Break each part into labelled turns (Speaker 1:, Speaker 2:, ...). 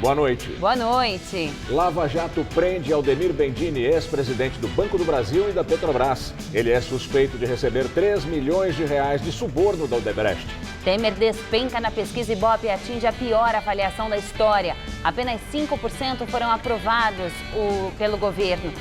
Speaker 1: Boa noite.
Speaker 2: Boa noite.
Speaker 1: Lava Jato prende Aldemir Bendini, ex-presidente do Banco do Brasil e da Petrobras. Ele é suspeito de receber 3 milhões de reais de suborno da Odebrecht.
Speaker 2: Temer despenca na pesquisa Ibope e atinge a pior avaliação da história. Apenas 5% foram aprovados pelo governo.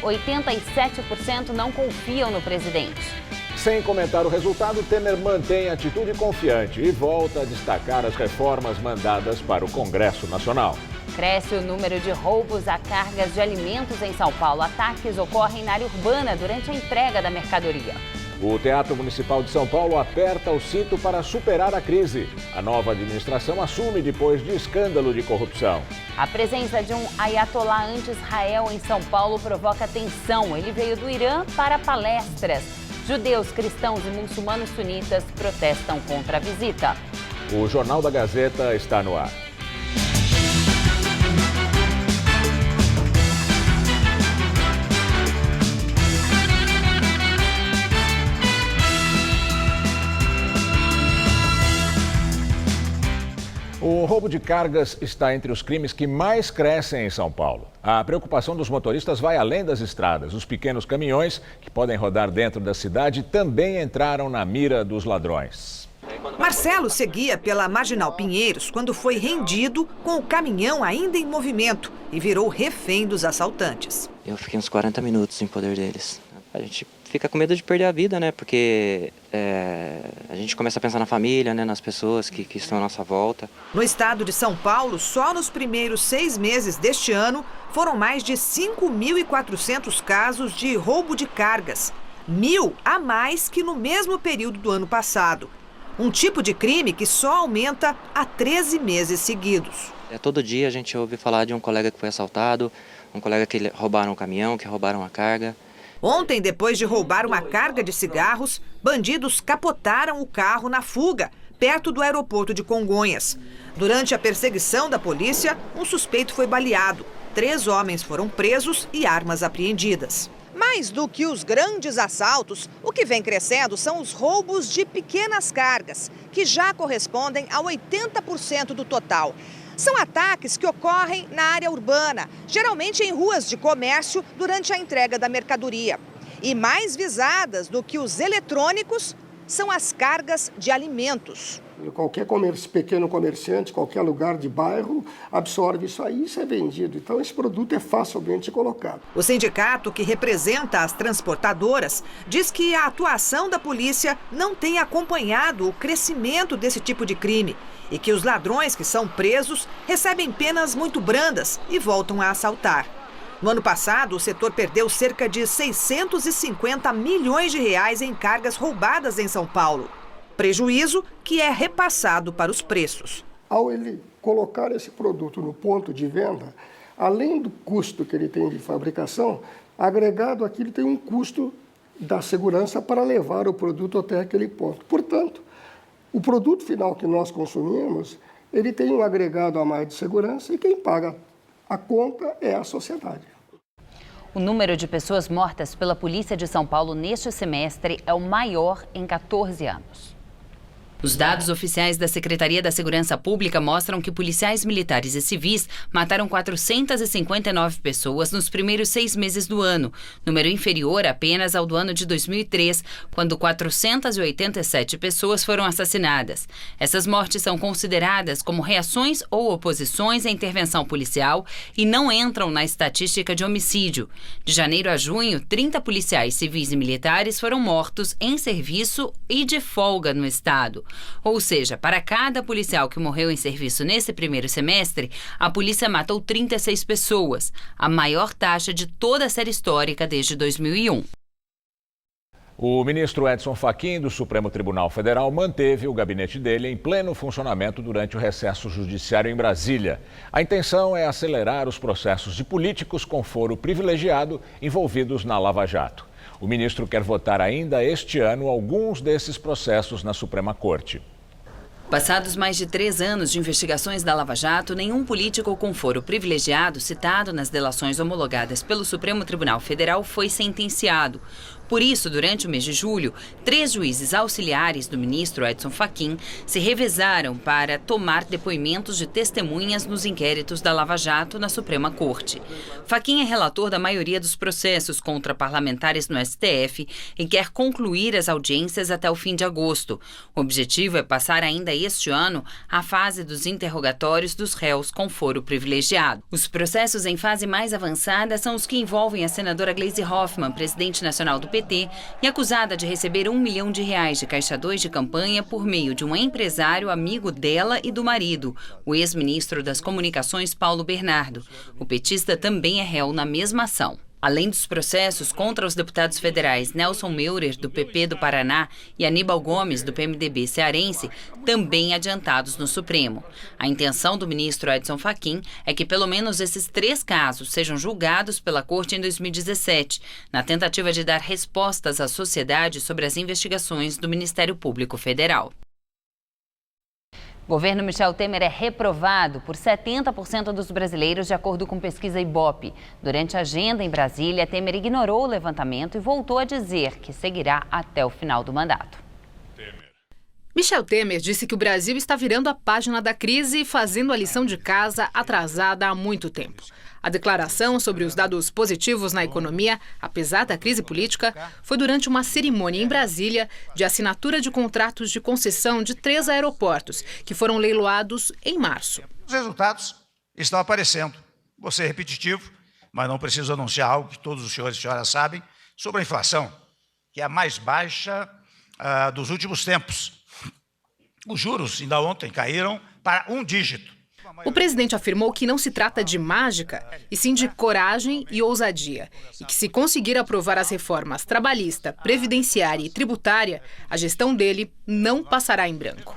Speaker 2: 87% não confiam no presidente.
Speaker 1: Sem comentar o resultado, Temer mantém atitude confiante e volta a destacar as reformas mandadas para o Congresso Nacional.
Speaker 2: Cresce o número de roubos a cargas de alimentos em São Paulo. Ataques ocorrem na área urbana durante a entrega da mercadoria.
Speaker 1: O Teatro Municipal de São Paulo aperta o cinto para superar a crise. A nova administração assume depois de escândalo de corrupção.
Speaker 2: A presença de um ayatolá anti-Israel em São Paulo provoca tensão. Ele veio do Irã para palestras. Judeus, cristãos e muçulmanos sunitas protestam contra a visita.
Speaker 1: O Jornal da Gazeta está no ar. O roubo de cargas está entre os crimes que mais crescem em São Paulo. A preocupação dos motoristas vai além das estradas. Os pequenos caminhões, que podem rodar dentro da cidade, também entraram na mira dos ladrões.
Speaker 3: Marcelo seguia pela Marginal Pinheiros quando foi rendido com o caminhão ainda em movimento e virou refém dos assaltantes.
Speaker 4: Eu fiquei uns 40 minutos em poder deles. A gente fica com medo de perder a vida, né? Porque a gente começa a pensar na família, né? Nas pessoas que estão à nossa volta.
Speaker 3: No estado de São Paulo, só nos primeiros 6 meses deste ano, foram mais de 5.400 casos de roubo de cargas. 1.000 a mais que no mesmo período do ano passado. Um tipo de crime que só aumenta há 13 meses seguidos.
Speaker 4: Todo dia a gente ouve falar de um colega que foi assaltado, um colega que roubaram o caminhão, que roubaram a carga.
Speaker 3: Ontem, depois de roubar uma carga de cigarros, bandidos capotaram o carro na fuga, perto do aeroporto de Congonhas. Durante a perseguição da polícia, um suspeito foi baleado. 3 homens foram presos e armas apreendidas. Mais do que os grandes assaltos, o que vem crescendo são os roubos de pequenas cargas, que já correspondem a 80% do total. São ataques que ocorrem na área urbana, geralmente em ruas de comércio durante a entrega da mercadoria. E mais visadas do que os eletrônicos são as cargas de alimentos.
Speaker 5: Qualquer pequeno comerciante, qualquer lugar de bairro absorve isso aí, isso é vendido. Então esse produto é facilmente colocado.
Speaker 3: O sindicato, que representa as transportadoras, diz que a atuação da polícia não tem acompanhado o crescimento desse tipo de crime e que os ladrões que são presos recebem penas muito brandas e voltam a assaltar. No ano passado, o setor perdeu cerca de 650 milhões de reais em cargas roubadas em São Paulo. Prejuízo que é repassado para os preços.
Speaker 5: Ao ele colocar esse produto no ponto de venda, além do custo que ele tem de fabricação, agregado aqui ele tem um custo da segurança para levar o produto até aquele ponto. Portanto, o produto final que nós consumimos, ele tem um agregado a mais de segurança e quem paga a conta é a sociedade.
Speaker 2: O número de pessoas mortas pela Polícia de São Paulo neste semestre é o maior em 14 anos. Os dados oficiais da Secretaria da Segurança Pública mostram que policiais militares e civis mataram 459 pessoas nos primeiros 6 meses do ano, número inferior apenas ao do ano de 2003, quando 487 pessoas foram assassinadas. Essas mortes são consideradas como reações ou oposições à intervenção policial e não entram na estatística de homicídio. De janeiro a junho, 30 policiais civis e militares foram mortos em serviço e de folga no estado. Ou seja, para cada policial que morreu em serviço nesse primeiro semestre, a polícia matou 36 pessoas, a maior taxa de toda a série histórica desde 2001.
Speaker 1: O ministro Edson Fachin, do Supremo Tribunal Federal, manteve o gabinete dele em pleno funcionamento durante o recesso judiciário em Brasília. A intenção é acelerar os processos de políticos com foro privilegiado envolvidos na Lava Jato. O ministro quer votar ainda este ano alguns desses processos na Suprema Corte.
Speaker 2: Passados mais de 3 anos de investigações da Lava Jato, nenhum político com foro privilegiado citado nas delações homologadas pelo Supremo Tribunal Federal foi sentenciado. Por isso, durante o mês de julho, 3 juízes auxiliares do ministro Edson Fachin se revezaram para tomar depoimentos de testemunhas nos inquéritos da Lava Jato na Suprema Corte. Fachin é relator da maioria dos processos contra parlamentares no STF e quer concluir as audiências até o fim de agosto. O objetivo é passar ainda este ano a fase dos interrogatórios dos réus com foro privilegiado. Os processos em fase mais avançada são os que envolvem a senadora Gleisi Hoffmann, presidente nacional do PT, e acusada de receber R$1 milhão de Caixa 2 de campanha por meio de um empresário amigo dela e do marido, o ex-ministro das Comunicações Paulo Bernardo. O petista também é réu na mesma ação. Além dos processos contra os deputados federais Nelson Meurer, do PP do Paraná, e Aníbal Gomes, do PMDB cearense, também adiantados no Supremo. A intenção do ministro Edson Fachin é que pelo menos esses 3 casos sejam julgados pela Corte em 2017, na tentativa de dar respostas à sociedade sobre as investigações do Ministério Público Federal. O governo Michel Temer é reprovado por 70% dos brasileiros, de acordo com pesquisa Ibope. Durante a agenda em Brasília, Temer ignorou o levantamento e voltou a dizer que seguirá até o final do mandato.
Speaker 6: Michel Temer disse que o Brasil está virando a página da crise e fazendo a lição de casa atrasada há muito tempo. A declaração sobre os dados positivos na economia, apesar da crise política, foi durante uma cerimônia em Brasília de assinatura de contratos de concessão de 3 aeroportos, que foram leiloados em março.
Speaker 7: Os resultados estão aparecendo. Vou ser repetitivo, mas não preciso anunciar algo que todos os senhores e senhoras sabem sobre a inflação, que é a mais baixa dos últimos tempos. Os juros ainda ontem caíram para 1 dígito.
Speaker 6: O presidente afirmou que não se trata de mágica, e sim de coragem e ousadia, e que se conseguir aprovar as reformas trabalhista, previdenciária e tributária, a gestão dele não passará em branco.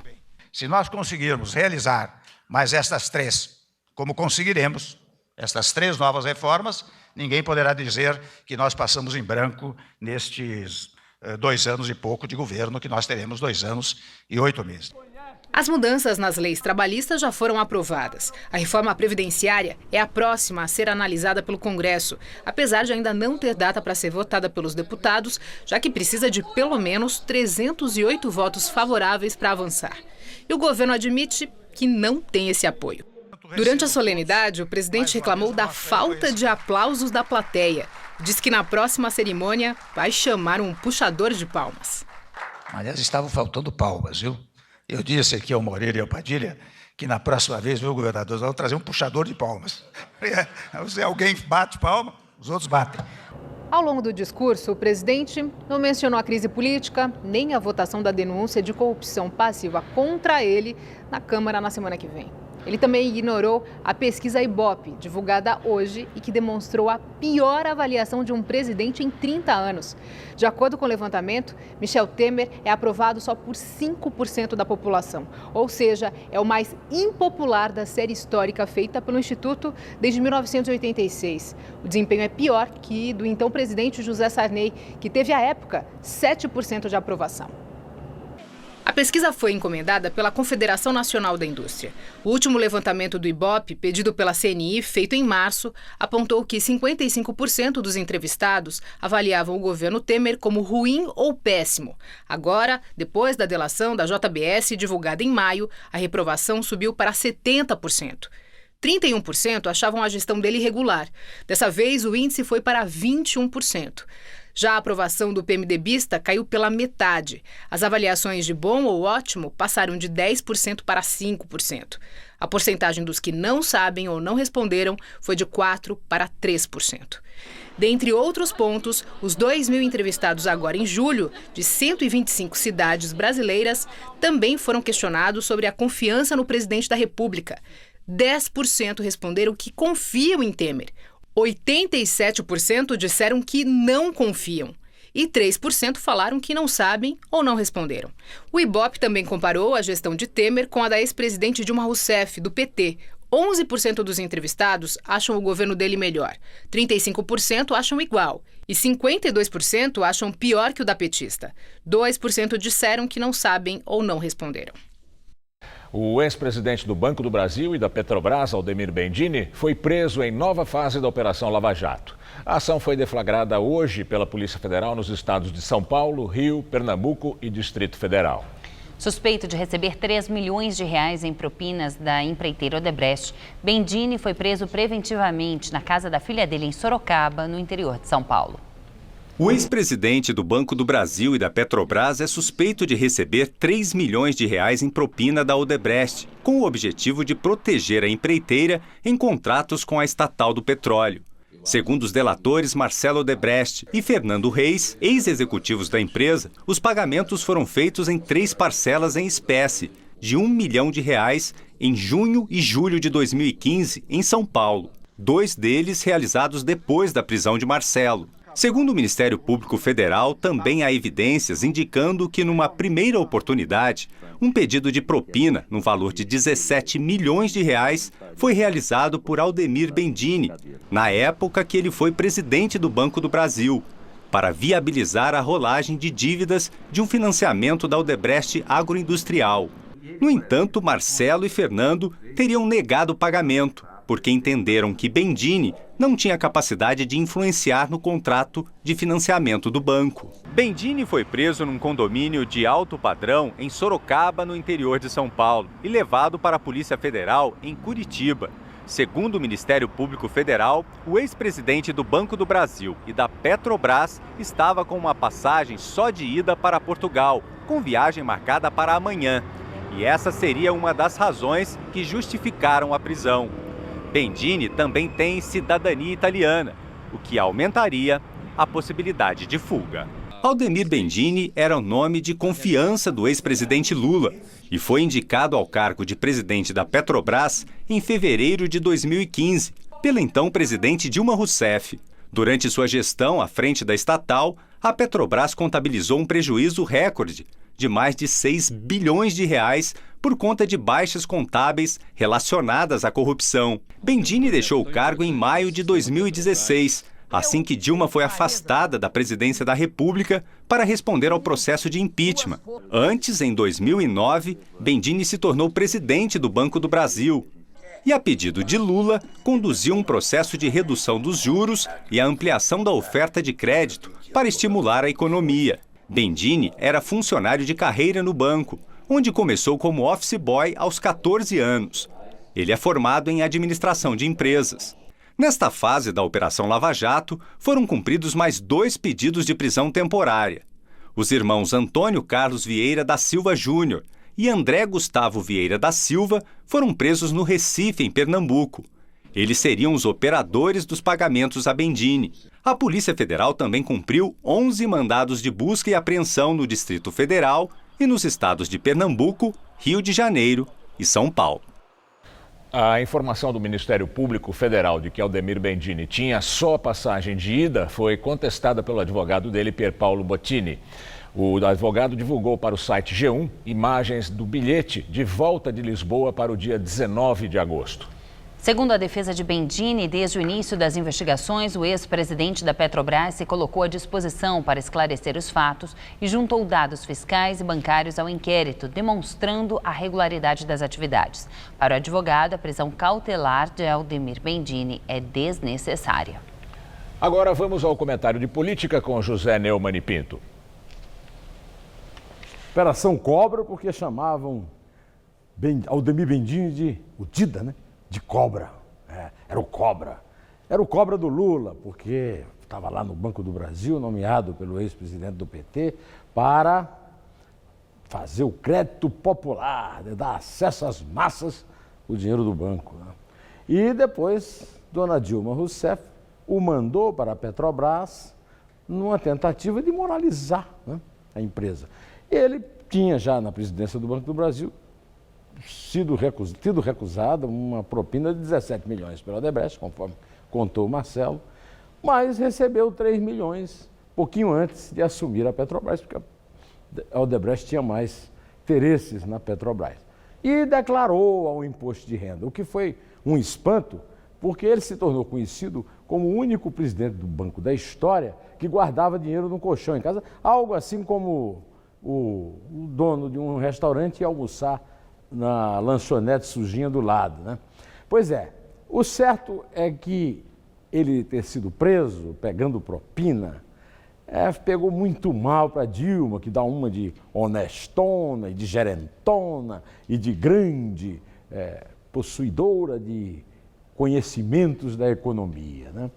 Speaker 7: Se nós conseguirmos realizar mais estas 3, como conseguiremos, estas 3 novas reformas, ninguém poderá dizer que nós passamos em branco nestes 2 anos e pouco de governo, que nós teremos 2 anos e 8 meses.
Speaker 6: As mudanças nas leis trabalhistas já foram aprovadas. A reforma previdenciária é a próxima a ser analisada pelo Congresso, apesar de ainda não ter data para ser votada pelos deputados, já que precisa de pelo menos 308 votos favoráveis para avançar. E o governo admite que não tem esse apoio. Durante a solenidade, o presidente reclamou da falta de aplausos da plateia. Diz que na próxima cerimônia vai chamar um puxador de palmas.
Speaker 7: Aliás, estavam faltando palmas, viu? Eu disse aqui ao Moreira e ao Padilha que na próxima vez, viu, governador, vão trazer um puxador de palmas. Se alguém bate palma, os outros batem.
Speaker 6: Ao longo do discurso, o presidente não mencionou a crise política, nem a votação da denúncia de corrupção passiva contra ele na Câmara na semana que vem. Ele também ignorou a pesquisa Ibope, divulgada hoje e que demonstrou a pior avaliação de um presidente em 30 anos. De acordo com o levantamento, Michel Temer é aprovado só por 5% da população, ou seja, é o mais impopular da série histórica feita pelo Instituto desde 1986. O desempenho é pior que do então presidente José Sarney, que teve à época 7% de aprovação. A pesquisa foi encomendada pela Confederação Nacional da Indústria. O último levantamento do Ibope, pedido pela CNI, feito em março, apontou que 55% dos entrevistados avaliavam o governo Temer como ruim ou péssimo. Agora, depois da delação da JBS divulgada em maio, a reprovação subiu para 70%. 31% achavam a gestão dele irregular. Dessa vez, o índice foi para 21%. Já a aprovação do PMDBista caiu pela metade. As avaliações de bom ou ótimo passaram de 10% para 5%. A porcentagem dos que não sabem ou não responderam foi de 4% para 3%. Dentre outros pontos, os 2.000 entrevistados agora em julho, de 125 cidades brasileiras, também foram questionados sobre a confiança no presidente da República. 10% responderam que confiam em Temer. 87% disseram que não confiam e 3% falaram que não sabem ou não responderam. O Ibope também comparou a gestão de Temer com a da ex-presidente Dilma Rousseff, do PT. 11% dos entrevistados acham o governo dele melhor, 35% acham igual e 52% acham pior que o da petista. 2% disseram que não sabem ou não responderam.
Speaker 1: O ex-presidente do Banco do Brasil e da Petrobras, Aldemir Bendini, foi preso em nova fase da Operação Lava Jato. A ação foi deflagrada hoje pela Polícia Federal nos estados de São Paulo, Rio, Pernambuco e Distrito Federal.
Speaker 2: Suspeito de receber 3 milhões de reais em propinas da empreiteira Odebrecht, Bendini foi preso preventivamente na casa da filha dele em Sorocaba, no interior de São Paulo.
Speaker 8: O ex-presidente do Banco do Brasil e da Petrobras é suspeito de receber 3 milhões de reais em propina da Odebrecht, com o objetivo de proteger a empreiteira em contratos com a estatal do petróleo. Segundo os delatores Marcelo Odebrecht e Fernando Reis, ex-executivos da empresa, os pagamentos foram feitos em 3 parcelas em espécie, de R$1 milhão em junho e julho de 2015, em São Paulo. 2 deles realizados depois da prisão de Marcelo. Segundo o Ministério Público Federal, também há evidências indicando que, numa primeira oportunidade, um pedido de propina, no valor de 17 milhões de reais, foi realizado por Aldemir Bendini, na época que ele foi presidente do Banco do Brasil, para viabilizar a rolagem de dívidas de um financiamento da Odebrecht Agroindustrial. No entanto, Marcelo e Fernando teriam negado o pagamento, porque entenderam que Bendini não tinha capacidade de influenciar no contrato de financiamento do banco. Bendini foi preso num condomínio de alto padrão em Sorocaba, no interior de São Paulo, e levado para a Polícia Federal em Curitiba. Segundo o Ministério Público Federal, o ex-presidente do Banco do Brasil e da Petrobras estava com uma passagem só de ida para Portugal, com viagem marcada para amanhã. E essa seria uma das razões que justificaram a prisão. Bendini também tem cidadania italiana, o que aumentaria a possibilidade de fuga. Aldemir Bendini era o nome de confiança do ex-presidente Lula e foi indicado ao cargo de presidente da Petrobras em fevereiro de 2015, pela então presidente Dilma Rousseff. Durante sua gestão à frente da estatal, a Petrobras contabilizou um prejuízo recorde de mais de 6 bilhões de reais por conta de baixas contábeis relacionadas à corrupção. Bendini deixou o cargo em maio de 2016, assim que Dilma foi afastada da presidência da República para responder ao processo de impeachment. Antes, em 2009, Bendini se tornou presidente do Banco do Brasil e, a pedido de Lula, conduziu um processo de redução dos juros e a ampliação da oferta de crédito para estimular a economia. Bendini era funcionário de carreira no banco, onde começou como office boy aos 14 anos. Ele é formado em administração de empresas. Nesta fase da Operação Lava Jato, foram cumpridos mais 2 pedidos de prisão temporária. Os irmãos Antônio Carlos Vieira da Silva Júnior e André Gustavo Vieira da Silva foram presos no Recife, em Pernambuco. Eles seriam os operadores dos pagamentos a Bendini. A Polícia Federal também cumpriu 11 mandados de busca e apreensão no Distrito Federal e nos estados de Pernambuco, Rio de Janeiro e São Paulo.
Speaker 1: A informação do Ministério Público Federal de que Aldemir Bendini tinha só passagem de ida foi contestada pelo advogado dele, Pier Paolo Bottini. O advogado divulgou para o site G1 imagens do bilhete de volta de Lisboa para o dia 19 de agosto.
Speaker 2: Segundo a defesa de Bendini, desde o início das investigações, o ex-presidente da Petrobras se colocou à disposição para esclarecer os fatos e juntou dados fiscais e bancários ao inquérito, demonstrando a regularidade das atividades. Para o advogado, a prisão cautelar de Aldemir Bendini é desnecessária.
Speaker 1: Agora vamos ao comentário de política com José Neumann e Pinto.
Speaker 9: Operação Cobra, porque chamavam Aldemir Bendini de o Dida, né? De cobra. Era o cobra. Era o cobra do Lula, porque estava lá no Banco do Brasil, nomeado pelo ex-presidente do PT, para fazer o crédito popular, dar acesso às massas, o dinheiro do banco. Né? E depois, dona Dilma Rousseff o mandou para a Petrobras numa tentativa de moralizar, né, a empresa. Ele tinha já na presidência do Banco do Brasil tido recusado uma propina de 17 milhões pela Odebrecht, conforme contou o Marcelo, mas recebeu 3 milhões pouquinho antes de assumir a Petrobras, porque a Odebrecht tinha mais interesses na Petrobras. E declarou ao imposto de renda, o que foi um espanto, porque ele se tornou conhecido como o único presidente do banco da história que guardava dinheiro no colchão em casa, algo assim como o dono de um restaurante ia almoçar na lanchonete sujinha do lado, né? Pois é, o certo é que ele ter sido preso, pegando propina, pegou muito mal para Dilma, que dá uma de honestona e de gerentona e de grande possuidora de conhecimentos da economia, né?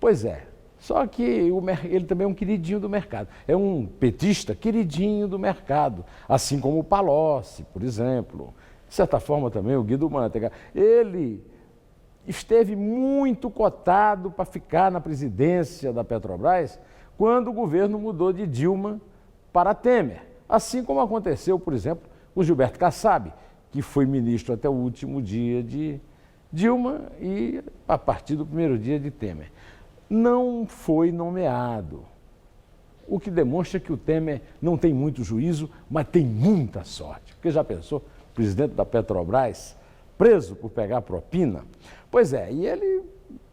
Speaker 9: Pois é, só que ele também é um queridinho do mercado, é um petista queridinho do mercado, assim como o Palocci, por exemplo, de certa forma também o Guido Mantega. Ele esteve muito cotado para ficar na presidência da Petrobras quando o governo mudou de Dilma para Temer, assim como aconteceu, por exemplo, com Gilberto Kassab, que foi ministro até o último dia de Dilma e a partir do primeiro dia de Temer. Não foi nomeado, o que demonstra que o Temer não tem muito juízo, mas tem muita sorte. Porque já pensou, o presidente da Petrobras preso por pegar propina? Pois é, e ele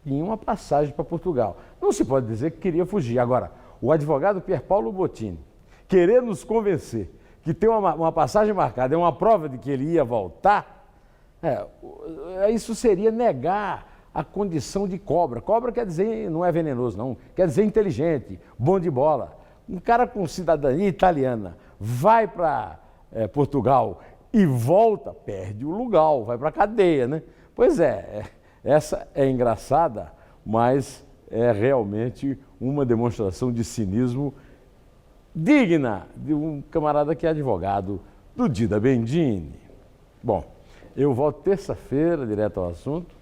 Speaker 9: tinha uma passagem para Portugal. Não se pode dizer que queria fugir. Agora, o advogado Pier Paolo Bottini querer nos convencer que tem uma passagem marcada, é uma prova de que ele ia voltar, isso seria negar a condição de cobra. Cobra quer dizer, não é venenoso não, quer dizer inteligente, bom de bola. Um cara com cidadania italiana vai para Portugal e volta, perde o lugar, vai para a cadeia, né? Pois essa é engraçada, mas é realmente uma demonstração de cinismo digna de um camarada que é advogado do Dida Bendini. Bom, eu volto terça-feira, direto ao assunto.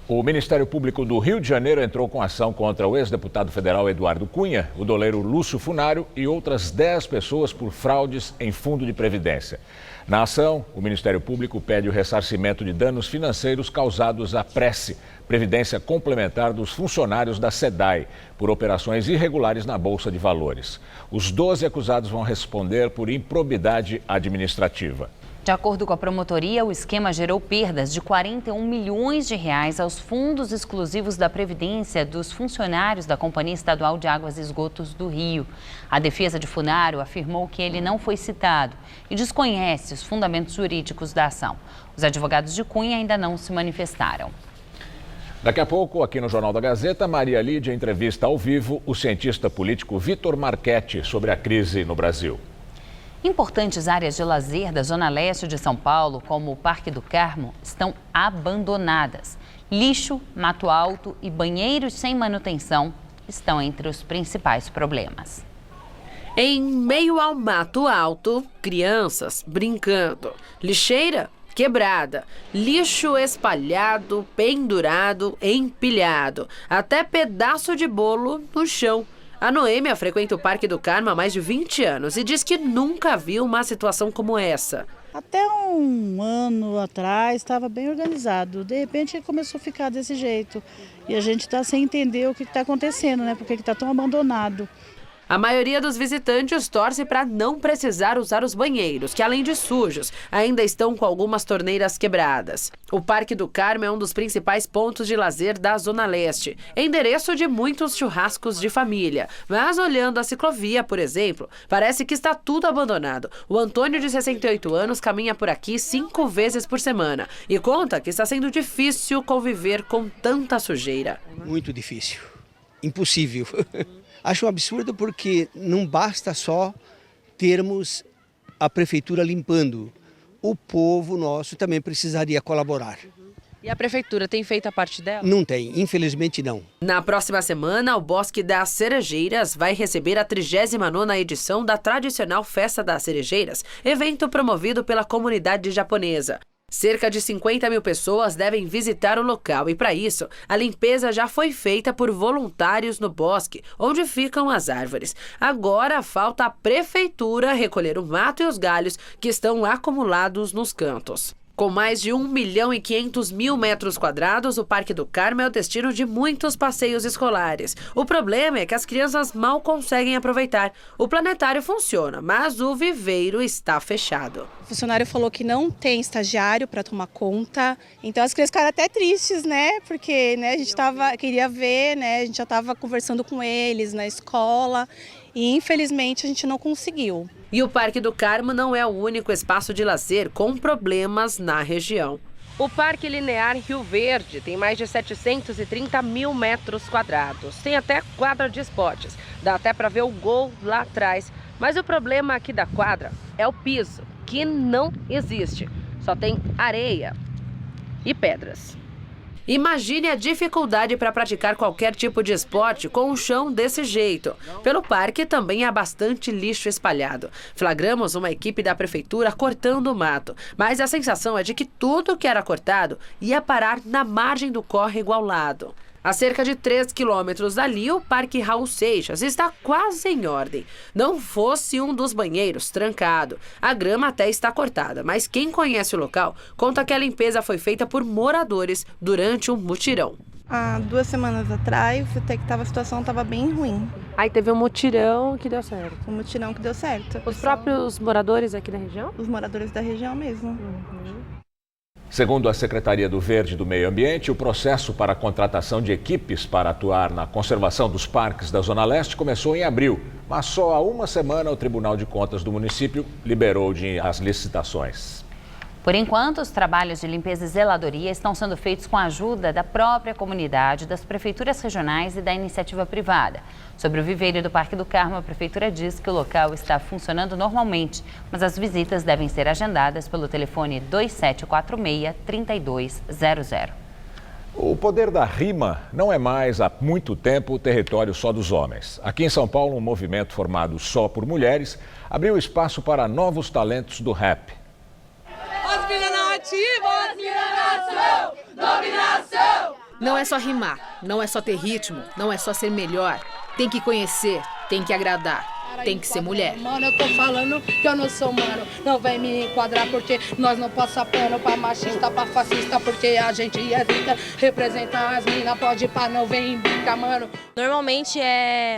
Speaker 1: O Ministério Público do Rio de Janeiro entrou com ação contra o ex-deputado federal Eduardo Cunha, o doleiro Lúcio Funário e outras 10 pessoas por fraudes em fundo de previdência. Na ação, o Ministério Público pede o ressarcimento de danos financeiros causados à Prece, Previdência Complementar dos funcionários da SEDAI, por operações irregulares na Bolsa de Valores. Os 12 acusados vão responder por improbidade administrativa.
Speaker 2: De acordo com a promotoria, o esquema gerou perdas de 41 milhões de reais aos fundos exclusivos da Previdência dos funcionários da Companhia Estadual de Águas e Esgotos do Rio. A defesa de Funário afirmou que ele não foi citado e desconhece os fundamentos jurídicos da ação. Os advogados de Cunha ainda não se manifestaram.
Speaker 1: Daqui a pouco, aqui no Jornal da Gazeta, Maria Lídia entrevista ao vivo o cientista político Vitor Marchetti sobre a crise no Brasil.
Speaker 2: Importantes áreas de lazer da zona leste de São Paulo, como o Parque do Carmo, estão abandonadas. Lixo, mato alto e banheiros sem manutenção estão entre os principais problemas.
Speaker 10: Em meio ao mato alto, crianças brincando, lixeira quebrada, lixo espalhado, pendurado, empilhado, até pedaço de bolo no chão. A Noêmia frequenta o Parque do Carmo há mais de 20 anos e diz que nunca viu uma situação como essa.
Speaker 11: Até um ano atrás estava bem organizado. De repente começou a ficar desse jeito. E a gente está sem entender o que está acontecendo, né? Porque está tão abandonado.
Speaker 10: A maioria dos visitantes torce para não precisar usar os banheiros, que além de sujos, ainda estão com algumas torneiras quebradas. O Parque do Carmo é um dos principais pontos de lazer da Zona Leste, endereço de muitos churrascos de família. Mas olhando a ciclovia, por exemplo, parece que está tudo abandonado. O Antônio, de 68 anos, caminha por aqui 5 vezes por semana e conta que está sendo difícil conviver com tanta sujeira.
Speaker 12: Muito difícil, impossível. Acho um absurdo porque não basta só termos a prefeitura limpando. O povo nosso também precisaria colaborar.
Speaker 10: E a prefeitura tem feito a parte dela?
Speaker 12: Não tem, infelizmente não.
Speaker 10: Na próxima semana, o Bosque das Cerejeiras vai receber a 39ª edição da tradicional Festa das Cerejeiras, evento promovido pela comunidade japonesa. Cerca de 50 mil pessoas devem visitar o local e, para isso, a limpeza já foi feita por voluntários no bosque, onde ficam as árvores. Agora falta a prefeitura recolher o mato e os galhos que estão acumulados nos cantos. Com mais de 1.500.000 metros quadrados, o Parque do Carmo é o destino de muitos passeios escolares. O problema é que as crianças mal conseguem aproveitar. O planetário funciona, mas o viveiro está fechado.
Speaker 13: O funcionário falou que não tem estagiário para tomar conta, então as crianças ficaram até tristes, né? Porque a gente queria ver, né? A gente já estava conversando com eles na escola e infelizmente a gente não conseguiu.
Speaker 10: E o Parque do Carmo não é o único espaço de lazer com problemas na região.
Speaker 14: O Parque Linear Rio Verde tem mais de 730 mil metros quadrados. Tem até quadra de esportes. Dá até para ver o gol lá atrás. Mas o problema aqui da quadra é o piso, que não existe. Só tem areia e pedras.
Speaker 10: Imagine a dificuldade para praticar qualquer tipo de esporte com um chão desse jeito. Pelo parque também há bastante lixo espalhado. Flagramos uma equipe da prefeitura cortando o mato, mas a sensação é de que tudo que era cortado ia parar na margem do córrego ao lado. A cerca de 3 quilômetros dali, o Parque Raul Seixas está quase em ordem. Não fosse um dos banheiros trancado. A grama até está cortada, mas quem conhece o local conta que a limpeza foi feita por moradores durante um mutirão.
Speaker 13: Há 2 semanas atrás, até que a situação estava bem ruim.
Speaker 14: Aí teve um mutirão que deu certo.
Speaker 13: Um mutirão que deu certo.
Speaker 14: Os próprios moradores aqui da região?
Speaker 13: Os moradores da região mesmo.
Speaker 1: Segundo a Secretaria do Verde e do Meio Ambiente, o processo para a contratação de equipes para atuar na conservação dos parques da Zona Leste começou em abril, mas só há uma semana o Tribunal de Contas do município liberou as licitações.
Speaker 2: Por enquanto, os trabalhos de limpeza e zeladoria estão sendo feitos com a ajuda da própria comunidade, das prefeituras regionais e da iniciativa privada. Sobre o viveiro do Parque do Carmo, a prefeitura diz que o local está funcionando normalmente, mas as visitas devem ser agendadas pelo telefone 2746-3200.
Speaker 1: O poder da rima não é mais há muito tempo o território só dos homens. Aqui em São Paulo, um movimento formado só por mulheres abriu espaço para novos talentos do rap.
Speaker 15: As minas não ativam, as minas nação, dominação.
Speaker 6: Não é só rimar, não é só ter ritmo, não é só ser melhor. Tem que conhecer, tem que agradar, tem que ser mulher.
Speaker 15: Mano, eu tô falando que eu não sou mano. Não vem me enquadrar porque nós não passa pano pra machista, pra fascista, porque a gente é rica, representa as minas, pode pá, não vem brincar, mano.
Speaker 16: Normalmente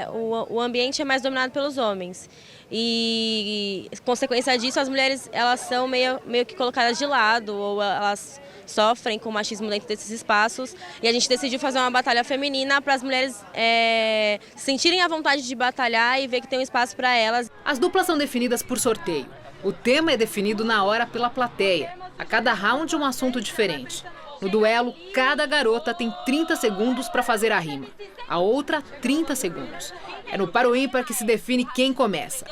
Speaker 16: o ambiente é mais dominado pelos homens. E, consequência disso, as mulheres elas são meio que colocadas de lado, ou elas sofrem com machismo dentro desses espaços. E a gente decidiu fazer uma batalha feminina para as mulheres sentirem a vontade de batalhar e ver que tem um espaço para elas.
Speaker 6: As duplas são definidas por sorteio. O tema é definido na hora pela plateia. A cada round um assunto diferente. No duelo, cada garota tem 30 segundos para fazer a rima. A outra, 30 segundos. É no par ou ímpar que se define quem começa.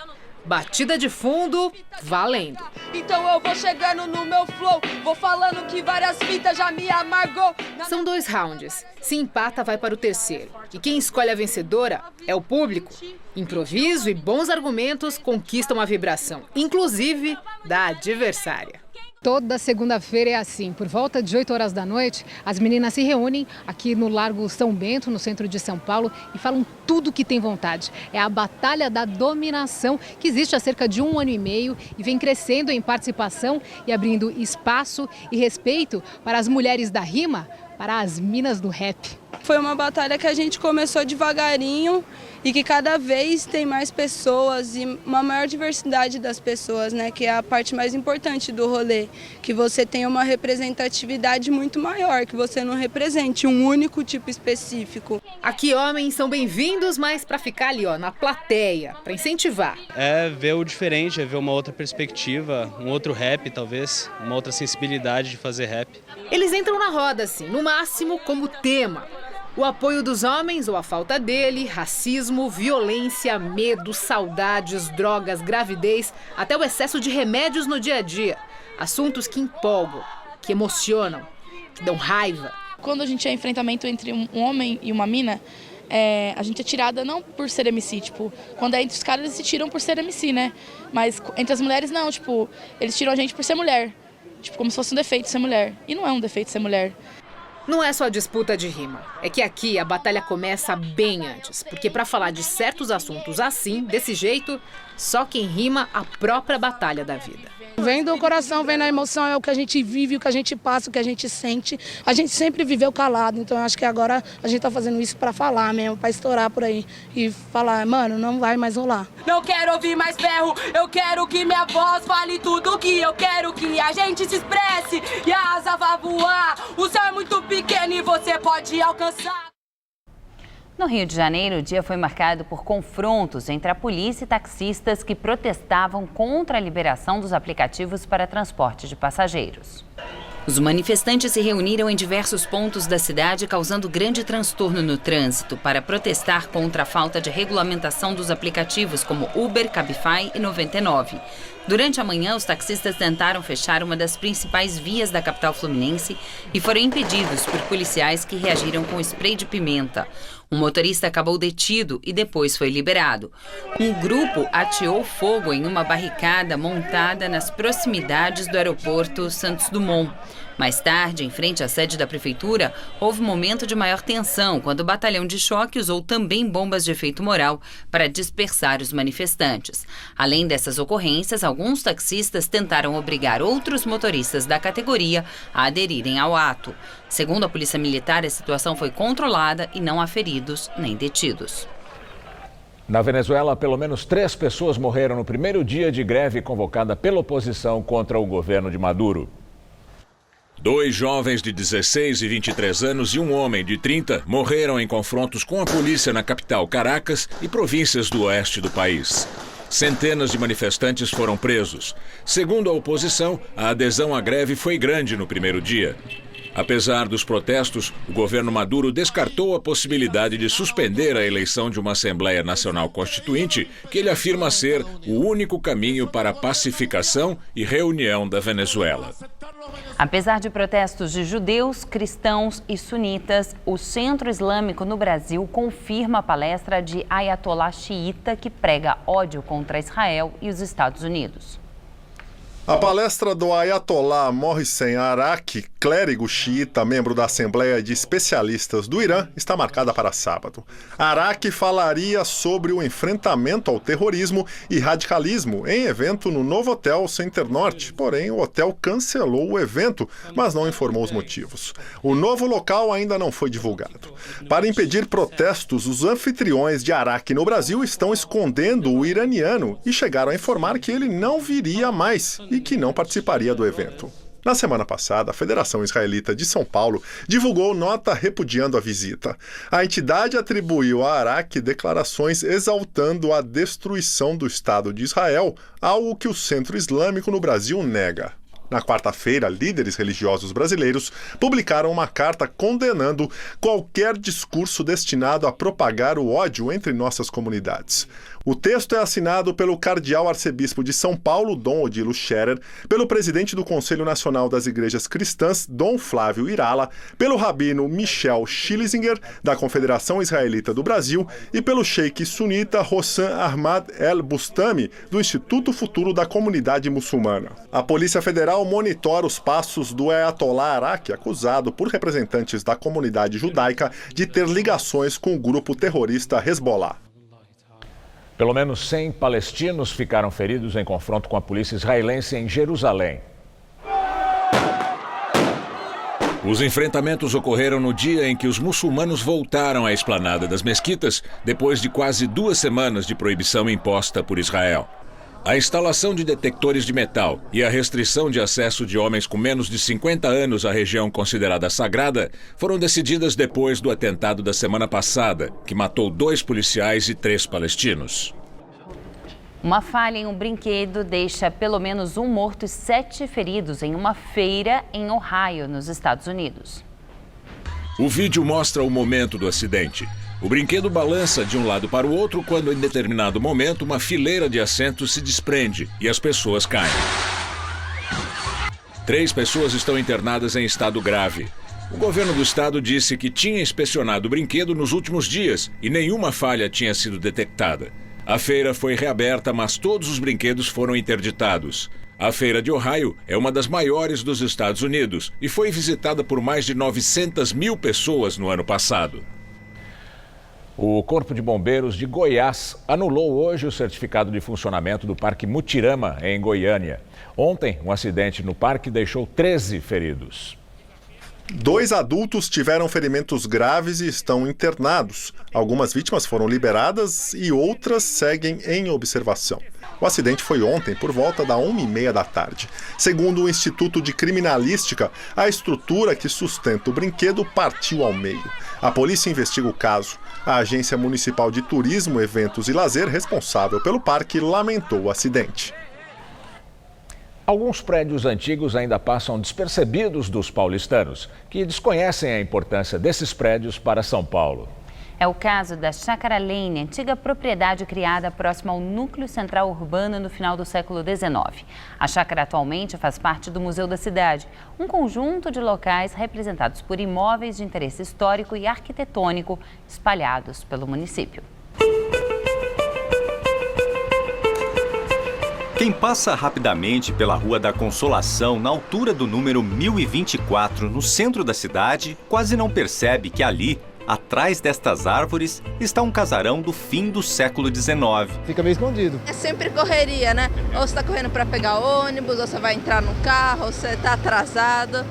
Speaker 6: Batida de fundo, valendo.
Speaker 15: Então eu vou chegando no meu flow, vou falando que várias fitas já me amargou.
Speaker 6: São 2 rounds. Se empata, vai para o terceiro. E quem escolhe a vencedora é o público. Improviso e bons argumentos conquistam a vibração, inclusive da adversária.
Speaker 17: Toda segunda-feira é assim. Por volta de 8 horas da noite, as meninas se reúnem aqui no Largo São Bento, no centro de São Paulo, e falam tudo que tem vontade. É a Batalha da Dominação, que existe há cerca de 1 ano e meio e vem crescendo em participação e abrindo espaço e respeito para as mulheres da rima, para as minas do rap.
Speaker 18: Foi uma batalha que a gente começou devagarinho e que cada vez tem mais pessoas e uma maior diversidade das pessoas, né? Que é a parte mais importante do rolê, que você tenha uma representatividade muito maior, que você não represente um único tipo específico.
Speaker 6: Aqui homens são bem-vindos, mas para ficar ali, na plateia, para incentivar.
Speaker 19: É ver o diferente, é ver uma outra perspectiva, um outro rap talvez, uma outra sensibilidade de fazer rap.
Speaker 6: Eles entram na roda assim, no máximo como tema. O apoio dos homens ou a falta dele, racismo, violência, medo, saudades, drogas, gravidez, até o excesso de remédios no dia a dia. Assuntos que empolgam, que emocionam, que dão raiva.
Speaker 20: Quando a gente é enfrentamento entre um homem e uma mina, a gente é tirada não por ser MC, quando é entre os caras eles se tiram por ser MC, né? Mas entre as mulheres não, eles tiram a gente por ser mulher, como se fosse um defeito ser mulher. E não é um defeito ser mulher.
Speaker 6: Não é só disputa de rima, é que aqui a batalha começa bem antes, porque para falar de certos assuntos assim, desse jeito, só quem rima a própria batalha da vida.
Speaker 15: Vem do coração, vem na emoção, é o que a gente vive, o que a gente passa, o que a gente sente. A gente sempre viveu calado, então eu acho que agora a gente tá fazendo isso pra falar mesmo, pra estourar por aí e falar, mano, não vai mais rolar. Não quero ouvir mais berro, eu quero que minha voz fale tudo que eu quero, que a gente se expresse e a asa vá voar. O céu é muito pequeno e você pode alcançar.
Speaker 2: No Rio de Janeiro, o dia foi marcado por confrontos entre a polícia e taxistas que protestavam contra a liberação dos aplicativos para transporte de passageiros. Os manifestantes se reuniram em diversos pontos da cidade, causando grande transtorno no trânsito para protestar contra a falta de regulamentação dos aplicativos como Uber, Cabify e 99. Durante a manhã, os taxistas tentaram fechar uma das principais vias da capital fluminense e foram impedidos por policiais que reagiram com spray de pimenta. Um motorista acabou detido e depois foi liberado. Um grupo ateou fogo em uma barricada montada nas proximidades do aeroporto Santos Dumont. Mais tarde, em frente à sede da prefeitura, houve um momento de maior tensão quando o batalhão de choque usou também bombas de efeito moral para dispersar os manifestantes. Além dessas ocorrências, alguns taxistas tentaram obrigar outros motoristas da categoria a aderirem ao ato. Segundo a Polícia Militar, a situação foi controlada e não há feridos nem detidos.
Speaker 1: Na Venezuela, pelo menos 3 pessoas morreram no primeiro dia de greve convocada pela oposição contra o governo de Maduro.
Speaker 21: 2 jovens de 16 e 23 anos e um homem de 30 morreram em confrontos com a polícia na capital Caracas e províncias do oeste do país. Centenas de manifestantes foram presos. Segundo a oposição, a adesão à greve foi grande no primeiro dia. Apesar dos protestos, o governo Maduro descartou a possibilidade de suspender a eleição de uma Assembleia Nacional Constituinte, que ele afirma ser o único caminho para a pacificação e reunião da Venezuela.
Speaker 2: Apesar de protestos de judeus, cristãos e sunitas, o Centro Islâmico no Brasil confirma a palestra de Ayatollah xiita que prega ódio contra Israel e os Estados Unidos.
Speaker 22: A palestra do Ayatollah Mohsen Araki, clérigo xiita, membro da Assembleia de Especialistas do Irã, está marcada para sábado. Araki falaria sobre o enfrentamento ao terrorismo e radicalismo em evento no Novotel Center Norte. Porém, o hotel cancelou o evento, mas não informou os motivos. O novo local ainda não foi divulgado. Para impedir protestos, os anfitriões de Araki no Brasil estão escondendo o iraniano e chegaram a informar que ele não viria mais e que não participaria do evento. Na semana passada, a Federação Israelita de São Paulo divulgou nota repudiando a visita. A entidade atribuiu a Araki declarações exaltando a destruição do Estado de Israel, algo que o Centro Islâmico no Brasil nega. Na quarta-feira, líderes religiosos brasileiros publicaram uma carta condenando qualquer discurso destinado a propagar o ódio entre nossas comunidades. O texto é assinado pelo cardeal arcebispo de São Paulo, Dom Odilo Scherer, pelo presidente do Conselho Nacional das Igrejas Cristãs, Dom Flávio Irala, pelo rabino Michel Schlesinger, da Confederação Israelita do Brasil, e pelo sheik sunita Hossam Ahmad El-Bustami, do Instituto Futuro da Comunidade Muçulmana. A Polícia Federal monitora os passos do Ayatollah Araki, acusado por representantes da comunidade judaica de ter ligações com o grupo terrorista Hezbollah.
Speaker 1: Pelo menos 100 palestinos ficaram feridos em confronto com a polícia israelense em Jerusalém.
Speaker 21: Os enfrentamentos ocorreram no dia em que os muçulmanos voltaram à esplanada das mesquitas, depois de quase 2 semanas de proibição imposta por Israel. A instalação de detectores de metal e a restrição de acesso de homens com menos de 50 anos à região considerada sagrada foram decididas depois do atentado da semana passada, que matou 2 policiais e 3 palestinos.
Speaker 2: Uma falha em um brinquedo deixa pelo menos 1 morto e 7 feridos em uma feira em Ohio, nos Estados Unidos.
Speaker 21: O vídeo mostra o momento do acidente. O brinquedo balança de um lado para o outro quando, em determinado momento, uma fileira de assentos se desprende e as pessoas caem. 3 pessoas estão internadas em estado grave. O governo do estado disse que tinha inspecionado o brinquedo nos últimos dias e nenhuma falha tinha sido detectada. A feira foi reaberta, mas todos os brinquedos foram interditados. A feira de Ohio é uma das maiores dos Estados Unidos e foi visitada por mais de 900 mil pessoas no ano passado.
Speaker 1: O Corpo de Bombeiros de Goiás anulou hoje o certificado de funcionamento do Parque Mutirama, em Goiânia. Ontem, um acidente no parque deixou 13 feridos.
Speaker 22: 2 adultos tiveram ferimentos graves e estão internados. Algumas vítimas foram liberadas e outras seguem em observação. O acidente foi ontem, por volta da 1h30 da tarde. Segundo o Instituto de Criminalística, a estrutura que sustenta o brinquedo partiu ao meio. A polícia investiga o caso. A Agência Municipal de Turismo, Eventos e Lazer, responsável pelo parque, lamentou o acidente.
Speaker 1: Alguns prédios antigos ainda passam despercebidos dos paulistanos, que desconhecem a importância desses prédios para São Paulo.
Speaker 2: É o caso da Chácara Lane, antiga propriedade criada próxima ao núcleo central urbano no final do século XIX. A chácara atualmente faz parte do Museu da Cidade, um conjunto de locais representados por imóveis de interesse histórico e arquitetônico espalhados pelo município.
Speaker 8: Quem passa rapidamente pela Rua da Consolação, na altura do número 1024, no centro da cidade, quase não percebe que ali, atrás destas árvores, está um casarão do fim do século XIX.
Speaker 3: Fica meio escondido.
Speaker 4: É sempre correria, né? Ou você está correndo para pegar ônibus, ou você vai entrar no carro, ou você está atrasado.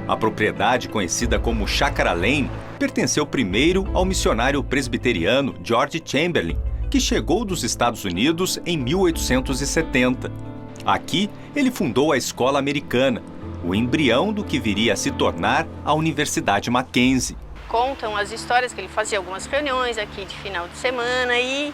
Speaker 8: A propriedade, conhecida como Chácara Lane, pertenceu primeiro ao missionário presbiteriano George Chamberlain, que chegou dos Estados Unidos em 1870. Aqui, ele fundou a Escola Americana, o embrião do que viria a se tornar a Universidade Mackenzie.
Speaker 23: Contam as histórias que ele fazia algumas reuniões aqui de final de semana e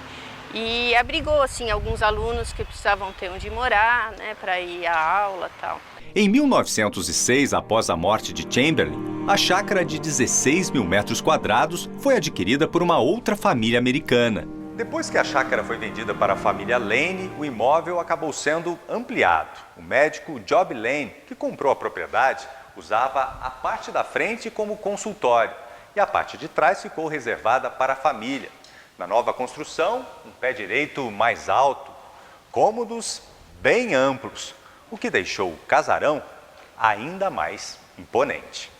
Speaker 23: abrigou assim, alguns alunos que precisavam ter onde morar, né, para ir à aula e tal.
Speaker 8: Em 1906, após a morte de Chamberlain, a chácara de 16 mil metros quadrados foi adquirida por uma outra família americana. Depois que a chácara foi vendida para a família Lane, o imóvel acabou sendo ampliado. O médico Job Lane, que comprou a propriedade, usava a parte da frente como consultório e a parte de trás ficou reservada para a família. Na nova construção, um pé direito mais alto, cômodos bem amplos, o que deixou o casarão ainda mais imponente.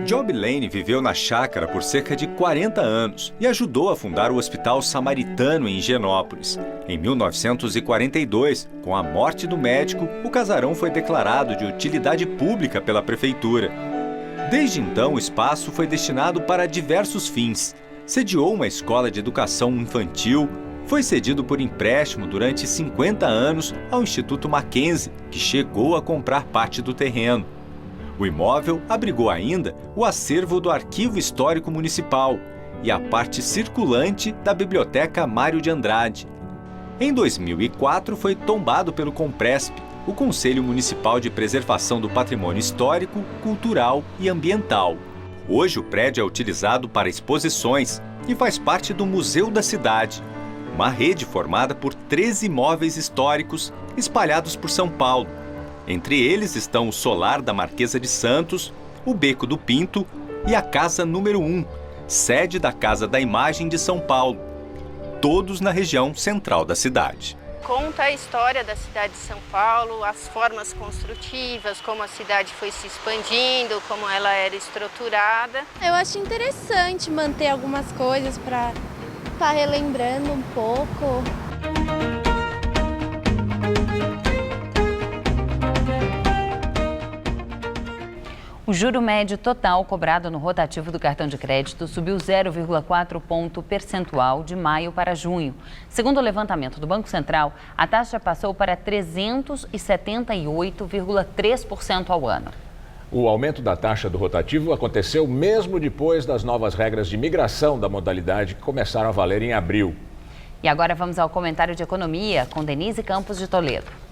Speaker 8: Job Lane viveu na chácara por cerca de 40 anos e ajudou a fundar o Hospital Samaritano em Higienópolis. Em 1942, com a morte do médico, o casarão foi declarado de utilidade pública pela prefeitura. Desde então, o espaço foi destinado para diversos fins. Sediou uma escola de educação infantil, foi cedido por empréstimo durante 50 anos ao Instituto Mackenzie, que chegou a comprar parte do terreno. O imóvel abrigou ainda o acervo do Arquivo Histórico Municipal e a parte circulante da Biblioteca Mário de Andrade. Em 2004, foi tombado pelo Compresp, o Conselho Municipal de Preservação do Patrimônio Histórico, Cultural e Ambiental. Hoje, o prédio é utilizado para exposições e faz parte do Museu da Cidade, uma rede formada por 13 imóveis históricos espalhados por São Paulo. Entre eles estão o Solar da Marquesa de Santos, o Beco do Pinto e a Casa número 1, sede da Casa da Imagem de São Paulo, todos na região central da cidade.
Speaker 23: Conta a história da cidade de São Paulo, as formas construtivas, como a cidade foi se expandindo, como ela era estruturada.
Speaker 16: Eu acho interessante manter algumas coisas para estar relembrando um pouco.
Speaker 2: O juro médio total cobrado no rotativo do cartão de crédito subiu 0,4 ponto percentual de maio para junho. Segundo o levantamento do Banco Central, a taxa passou para 378,3% ao ano.
Speaker 1: O aumento da taxa do rotativo aconteceu mesmo depois das novas regras de migração da modalidade que começaram a valer em abril.
Speaker 2: E agora vamos ao comentário de economia com Denise Campos de Toledo.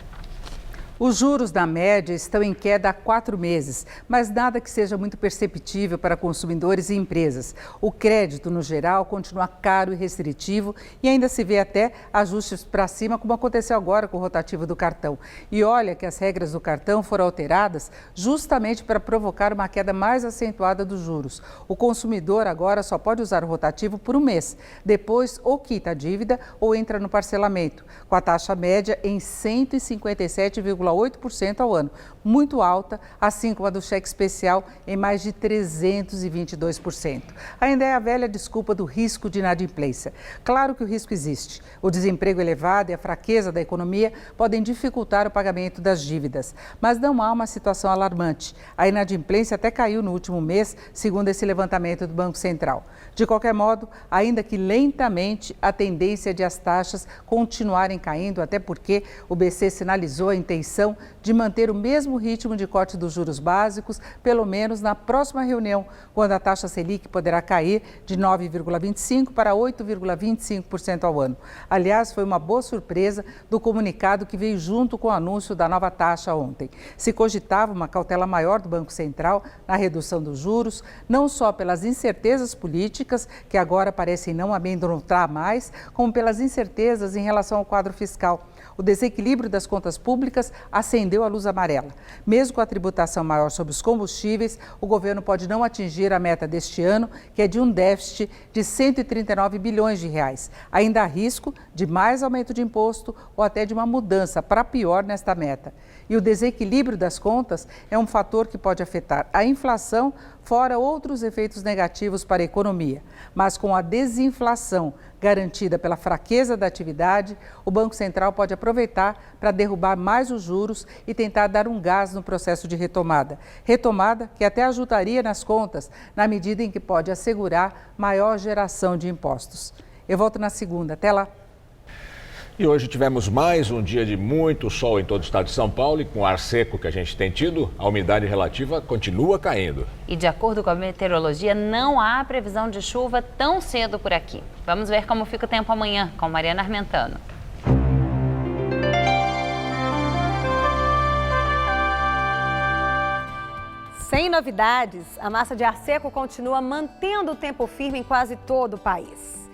Speaker 24: Os juros da média estão em queda há 4 meses, mas nada que seja muito perceptível para consumidores e empresas. O crédito, no geral, continua caro e restritivo e ainda se vê até ajustes para cima, como aconteceu agora com o rotativo do cartão. E olha que as regras do cartão foram alteradas justamente para provocar uma queda mais acentuada dos juros. O consumidor agora só pode usar o rotativo por um mês. Depois, ou quita a dívida ou entra no parcelamento, com a taxa média em 157,8% ao ano, muito alta, assim como a do cheque especial em mais de 322%. Ainda é a velha desculpa do risco de inadimplência. Claro que o risco existe. O desemprego elevado e a fraqueza da economia podem dificultar o pagamento das dívidas, mas não há uma situação alarmante. A inadimplência até caiu no último mês, segundo esse levantamento do Banco Central. De qualquer modo, ainda que lentamente, a tendência é de as taxas continuarem caindo, até porque o BC sinalizou a intenção intenção de manter o mesmo ritmo de corte dos juros básicos, pelo menos na próxima reunião, quando a taxa Selic poderá cair de 9,25% para 8,25% ao ano. Aliás, foi uma boa surpresa do comunicado que veio junto com o anúncio da nova taxa ontem. Se cogitava uma cautela maior do Banco Central na redução dos juros, não só pelas incertezas políticas, que agora parecem não amedrontar mais, como pelas incertezas em relação ao quadro fiscal. O desequilíbrio das contas públicas acendeu a luz amarela. Mesmo com a tributação maior sobre os combustíveis, o governo pode não atingir a meta deste ano, que é de um déficit de 139 bilhões de reais. Ainda há risco de mais aumento de imposto ou até de uma mudança para pior nesta meta. E o desequilíbrio das contas é um fator que pode afetar a inflação, fora outros efeitos negativos para a economia. Mas com a desinflação garantida pela fraqueza da atividade, o Banco Central pode aproveitar para derrubar mais os juros e tentar dar um gás no processo de retomada. Retomada que até ajudaria nas contas, na medida em que pode assegurar maior geração de impostos. Eu volto na segunda. Até lá.
Speaker 1: E hoje tivemos mais um dia de muito sol em todo o estado de São Paulo e com o ar seco que a gente tem tido, a umidade relativa continua caindo.
Speaker 2: E de acordo com a meteorologia, não há previsão de chuva tão cedo por aqui. Vamos ver como fica o tempo amanhã com Mariana Armentano.
Speaker 3: Sem novidades, a massa de ar seco continua mantendo o tempo firme em quase todo o país.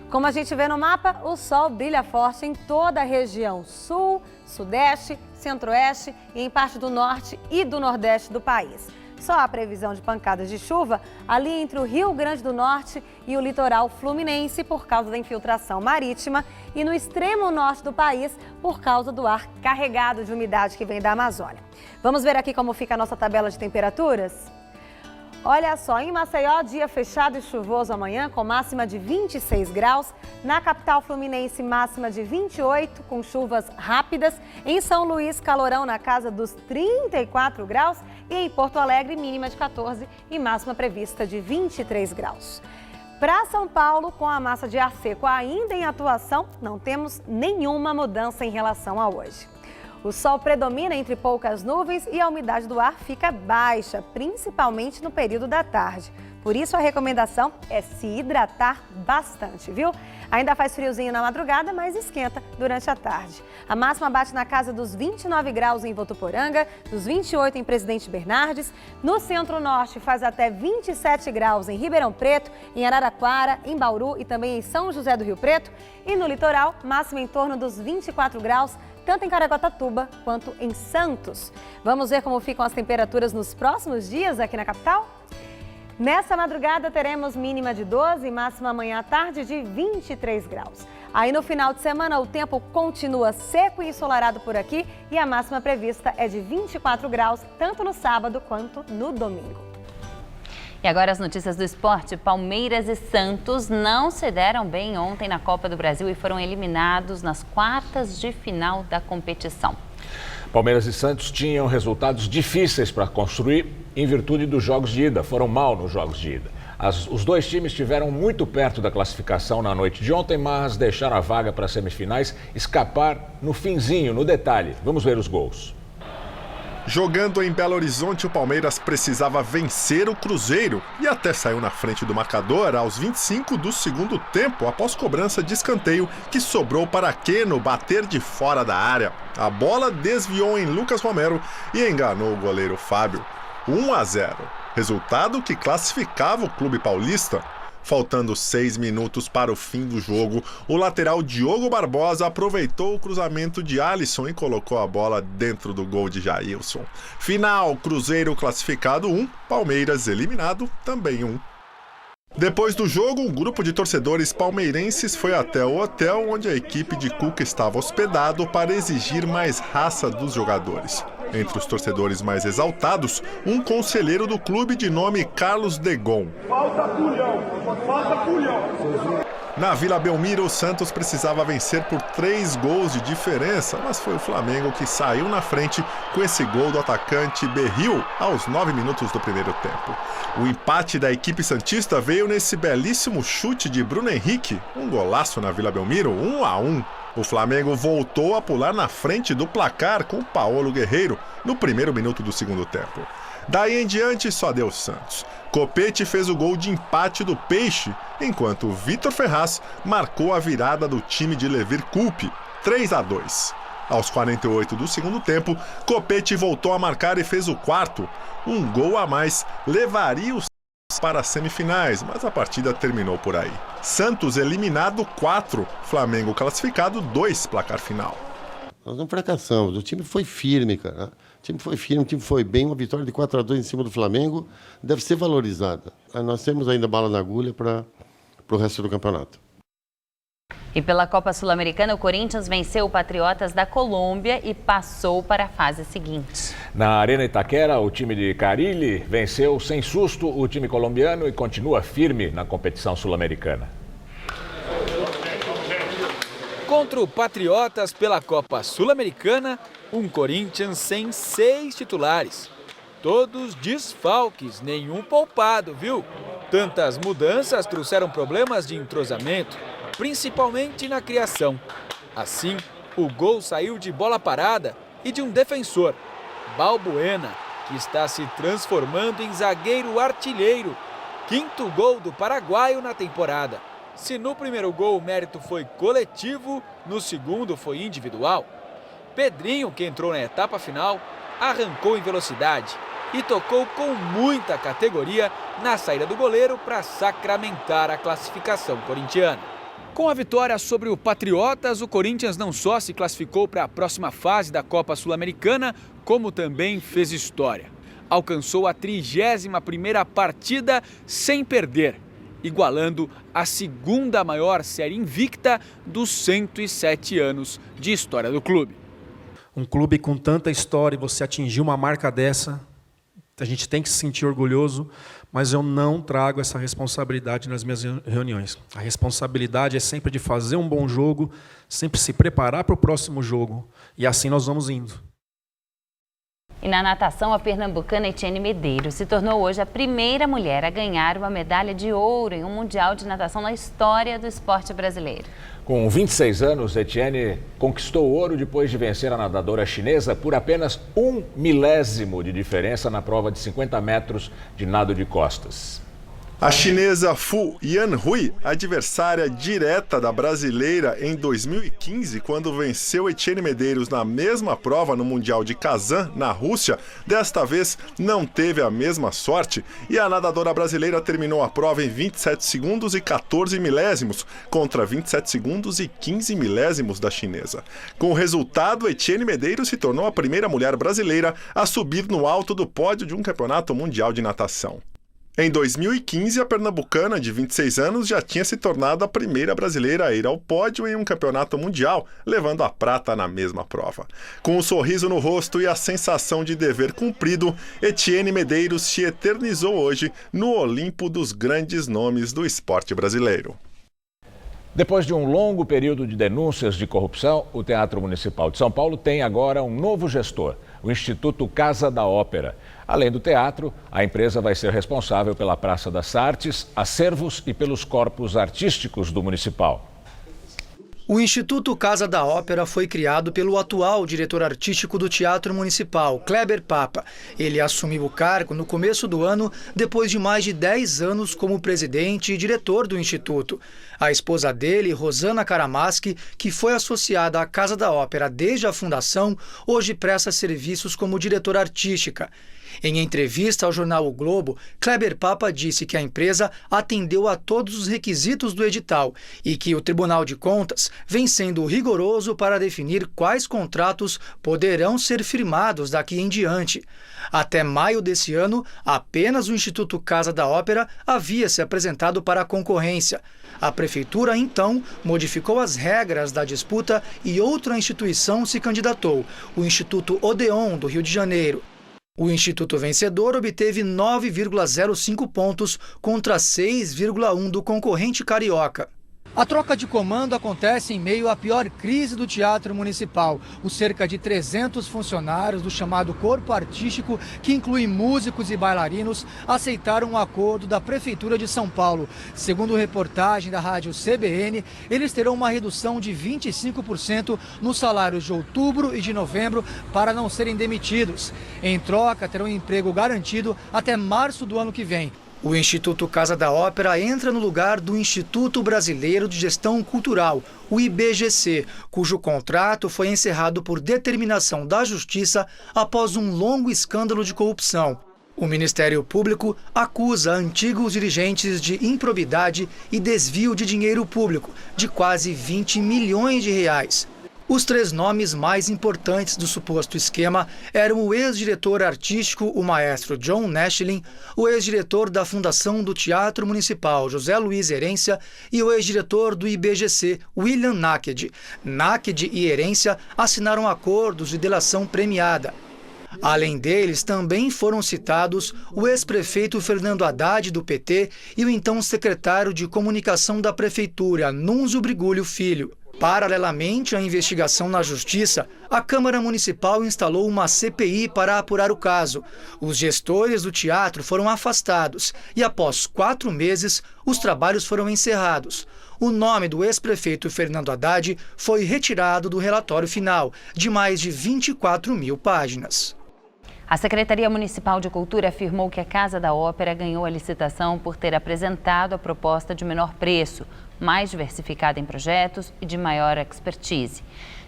Speaker 3: Como a gente vê no mapa, o sol brilha forte em toda a região sul, sudeste, centro-oeste e em parte do norte e do nordeste do país. Só há previsão de pancadas de chuva ali entre o Rio Grande do Norte e o litoral fluminense por causa da infiltração marítima e no extremo norte do país por causa do ar carregado de umidade que vem da Amazônia. Vamos ver aqui como fica a nossa tabela de temperaturas? Olha só, em Maceió, dia fechado e chuvoso amanhã, com máxima de 26 graus. Na capital fluminense, máxima de 28, com chuvas rápidas. Em São Luís, calorão na casa dos 34 graus. E em Porto Alegre, mínima de 14 e máxima prevista de 23 graus. Para São Paulo, com a massa de ar seco ainda em atuação, não temos nenhuma mudança em relação a hoje. O sol predomina entre poucas nuvens e a umidade do ar fica baixa, principalmente no período da tarde. Por isso, a recomendação é se hidratar bastante, viu? Ainda faz friozinho na madrugada, mas esquenta durante a tarde. A máxima bate na casa dos 29 graus em Votuporanga, dos 28 em Presidente Bernardes. No centro-norte faz até 27 graus em Ribeirão Preto, em Araraquara, em Bauru e também em São José do Rio Preto. E no litoral, máxima em torno dos 24 graus, tanto em Caraguatatuba quanto em Santos. Vamos ver como ficam as temperaturas nos próximos dias aqui na capital? Nessa madrugada teremos mínima de 12 e máxima amanhã à tarde de 23 graus. Aí no final de semana o tempo continua seco e ensolarado por aqui e a máxima prevista é de 24 graus, tanto no sábado quanto no domingo.
Speaker 2: E agora as notícias do esporte. Palmeiras e Santos não se deram bem ontem na Copa do Brasil e foram eliminados nas quartas de final da competição.
Speaker 1: Palmeiras e Santos tinham resultados difíceis para construir em virtude dos jogos de ida. Foram mal nos jogos de ida. Os dois times estiveram muito perto da classificação na noite de ontem, mas deixaram a vaga para as semifinais escapar no finzinho, no detalhe. Vamos ver os gols.
Speaker 22: Jogando em Belo Horizonte, o Palmeiras precisava vencer o Cruzeiro e até saiu na frente do marcador aos 25 do segundo tempo, após cobrança de escanteio que sobrou para Keno bater de fora da área. A bola desviou em Lucas Romero e enganou o goleiro Fábio. 1-0, resultado que classificava o clube paulista. Faltando 6 minutos para o fim do jogo, o lateral Diogo Barbosa aproveitou o cruzamento de Alisson e colocou a bola dentro do gol de Jailson. Final, Cruzeiro classificado 1, Palmeiras eliminado também 1. Depois do jogo, um grupo de torcedores palmeirenses foi até o hotel onde a equipe de Cuca estava hospedado para exigir mais raça dos jogadores. Entre os torcedores mais exaltados, um conselheiro do clube de nome Carlos Degon. Falta culhão, falta culhão. Na Vila Belmiro, o Santos precisava vencer por 3 gols de diferença, mas foi o Flamengo que saiu na frente com esse gol do atacante Berril aos 9 minutos do primeiro tempo. O empate da equipe santista veio nesse belíssimo chute de Bruno Henrique, um golaço na Vila Belmiro, 1-1. O Flamengo voltou a pular na frente do placar com Paulo Guerreiro no primeiro minuto do segundo tempo. Daí em diante só deu Santos. Copete fez o gol de empate do Peixe, enquanto Vitor Ferraz marcou a virada do time de Levir Coupe, 3-2. Aos 48 do segundo tempo, Copete voltou a marcar e fez o quarto. Um gol a mais levaria os para as semifinais, mas a partida terminou por aí. Santos eliminado 4, Flamengo classificado 2, placar final.
Speaker 5: Nós não fracassamos, o time foi firme, cara. O time foi firme, o time foi bem, uma vitória de 4-2 em cima do Flamengo deve ser valorizada. Nós temos ainda bala na agulha para o resto do campeonato.
Speaker 2: E pela Copa Sul-Americana, o Corinthians venceu o Patriotas da Colômbia e passou para a fase seguinte.
Speaker 1: Na Arena Itaquera, o time de Carille venceu sem susto o time colombiano e continua firme na competição sul-americana.
Speaker 7: Contra o Patriotas pela Copa Sul-Americana, um Corinthians sem 6 titulares. Todos desfalques, nenhum poupado, viu? Tantas mudanças trouxeram problemas de entrosamento, principalmente na criação. Assim, o gol saiu de bola parada e de um defensor, Balbuena, que está se transformando em zagueiro artilheiro. 5º gol do paraguaio na temporada. Se no primeiro gol o mérito foi coletivo, no segundo foi individual. Pedrinho, que entrou na etapa final, arrancou em velocidade e tocou com muita categoria na saída do goleiro para sacramentar a classificação corintiana. Com a vitória sobre o Patriotas, o Corinthians não só se classificou para a próxima fase da Copa Sul-Americana, como também fez história. Alcançou a 31ª partida sem perder, igualando a 2ª maior série invicta dos 107 anos de história do clube.
Speaker 9: Um clube com tanta história e você atingir uma marca dessa, a gente tem que se sentir orgulhoso, mas eu não trago essa responsabilidade nas minhas reuniões. A responsabilidade é sempre de fazer um bom jogo, sempre se preparar para o próximo jogo, e assim nós vamos indo.
Speaker 2: E na natação, a pernambucana Etienne Medeiros se tornou hoje a primeira mulher a ganhar uma medalha de ouro em um mundial de natação na história do esporte brasileiro.
Speaker 1: Com 26 anos, Etienne conquistou o ouro depois de vencer a nadadora chinesa por apenas 1 milésimo de diferença na prova de 50 metros de nado de costas.
Speaker 22: A chinesa Fu Yanhui, adversária direta da brasileira em 2015, quando venceu Etienne Medeiros na mesma prova no Mundial de Kazan, na Rússia, desta vez não teve a mesma sorte e a nadadora brasileira terminou a prova em 27 segundos e 14 milésimos, contra 27 segundos e 15 milésimos da chinesa. Com o resultado, Etienne Medeiros se tornou a primeira mulher brasileira a subir no alto do pódio de um campeonato mundial de natação. Em 2015, a pernambucana de 26 anos já tinha se tornado a primeira brasileira a ir ao pódio em um campeonato mundial, levando a prata na mesma prova. Com um sorriso no rosto e a sensação de dever cumprido, Etienne Medeiros se eternizou hoje no Olimpo dos grandes nomes do esporte brasileiro.
Speaker 1: Depois de um longo período de denúncias de corrupção, o Teatro Municipal de São Paulo tem agora um novo gestor, o Instituto Casa da Ópera. Além do teatro, a empresa vai ser responsável pela Praça das Artes, acervos e pelos corpos artísticos do municipal.
Speaker 11: O Instituto Casa da Ópera foi criado pelo atual diretor artístico do Teatro Municipal, Kleber Papa. Ele assumiu o cargo no começo do ano, depois de mais de 10 anos como presidente e diretor do Instituto. A esposa dele, Rosana Karamaski, que foi associada à Casa da Ópera desde a fundação, hoje presta serviços como diretora artística. Em entrevista ao jornal O Globo, Kleber Papa disse que a empresa atendeu a todos os requisitos do edital e que o Tribunal de Contas vem sendo rigoroso para definir quais contratos poderão ser firmados daqui em diante. Até maio desse ano, apenas o Instituto Casa da Ópera havia se apresentado para a concorrência. A prefeitura, então, modificou as regras da disputa e outra instituição se candidatou, o Instituto Odeon, do Rio de Janeiro. O instituto vencedor obteve 9,05 pontos contra 6,1 do concorrente carioca. A troca de comando acontece em meio à pior crise do Teatro Municipal. Os cerca de 300 funcionários do chamado Corpo Artístico, que inclui músicos e bailarinos, aceitaram um acordo da Prefeitura de São Paulo. Segundo reportagem da rádio CBN, eles terão uma redução de 25% nos salários de outubro e de novembro para não serem demitidos. Em troca, terão um emprego garantido até março do ano que vem. O Instituto Casa da Ópera entra no lugar do Instituto Brasileiro de Gestão Cultural, o IBGC, cujo contrato foi encerrado por determinação da Justiça após um longo escândalo de corrupção. O Ministério Público acusa antigos dirigentes de improbidade e desvio de dinheiro público, de quase 20 milhões de reais. Os 3 nomes mais importantes do suposto esquema eram o ex-diretor artístico, o maestro John Nashlin, o ex-diretor da Fundação do Teatro Municipal, José Luiz Herência, e o ex-diretor do IBGC, William Naked. Naked e Herência assinaram acordos de delação premiada. Além deles, também foram citados o ex-prefeito Fernando Haddad, do PT, e o então secretário de Comunicação da Prefeitura, Nunzio Brigulho Filho. Paralelamente à investigação na Justiça, a Câmara Municipal instalou uma CPI para apurar o caso. Os gestores do teatro foram afastados e, após 4 meses, os trabalhos foram encerrados. O nome do ex-prefeito Fernando Haddad foi retirado do relatório final, de mais de 24 mil páginas.
Speaker 2: A Secretaria Municipal de Cultura afirmou que a Casa da Ópera ganhou a licitação por ter apresentado a proposta de menor preço, mais diversificada em projetos e de maior expertise.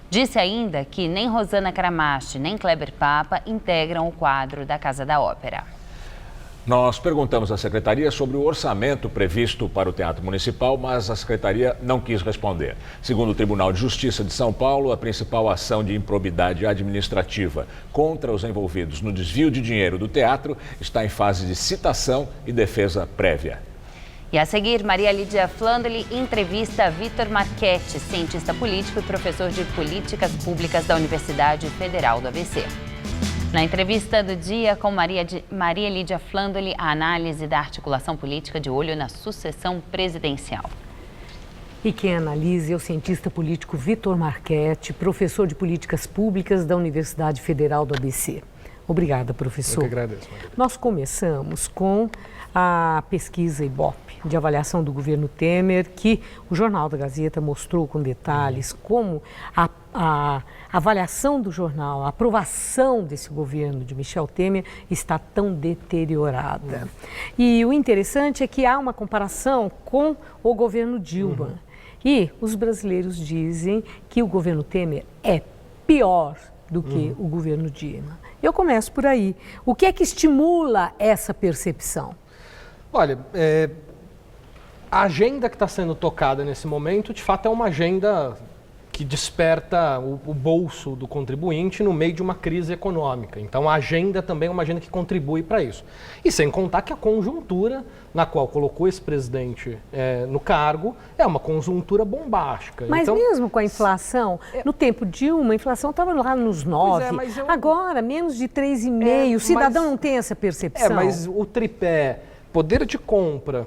Speaker 2: Disse ainda que nem Rosana Cramache nem Kleber Papa integram o quadro da Casa da Ópera.
Speaker 1: Nós perguntamos à Secretaria sobre o orçamento previsto para o Teatro Municipal, mas a Secretaria não quis responder. Segundo o Tribunal de Justiça de São Paulo, a principal ação de improbidade administrativa contra os envolvidos no desvio de dinheiro do teatro está em fase de citação e defesa prévia.
Speaker 2: E a seguir, Maria Lídia Flandoli entrevista Vitor Marchetti, cientista político e professor de Políticas Públicas da Universidade Federal do ABC. Na entrevista do dia com Maria Lídia Flandoli, a análise da articulação política de olho na sucessão presidencial.
Speaker 10: E quem analisa é o cientista político Vitor Marchetti, professor de Políticas Públicas da Universidade Federal do ABC. Obrigada, professor.
Speaker 12: Eu que agradeço, Maria.
Speaker 10: Nós começamos com a pesquisa Ibope de avaliação do governo Temer, que o Jornal da Gazeta mostrou com detalhes como a avaliação do jornal, a aprovação desse governo de Michel Temer está tão deteriorada. E o interessante é que há uma comparação com o governo Dilma. E os brasileiros dizem que o governo Temer é pior do que o governo Dilma. Eu começo por aí. O que é que estimula essa percepção?
Speaker 12: Olha, a agenda que está sendo tocada nesse momento, de fato, é uma agenda que desperta o bolso do contribuinte no meio de uma crise econômica. Então, a agenda também é uma agenda que contribui para isso. E sem contar que a conjuntura na qual colocou esse presidente no cargo é uma conjuntura bombástica.
Speaker 10: Mas
Speaker 12: então,
Speaker 10: mesmo com a inflação, no tempo Dilma, a inflação estava lá nos 9, agora menos de 3,5. O cidadão não tem essa percepção.
Speaker 12: Mas o tripé, poder de compra,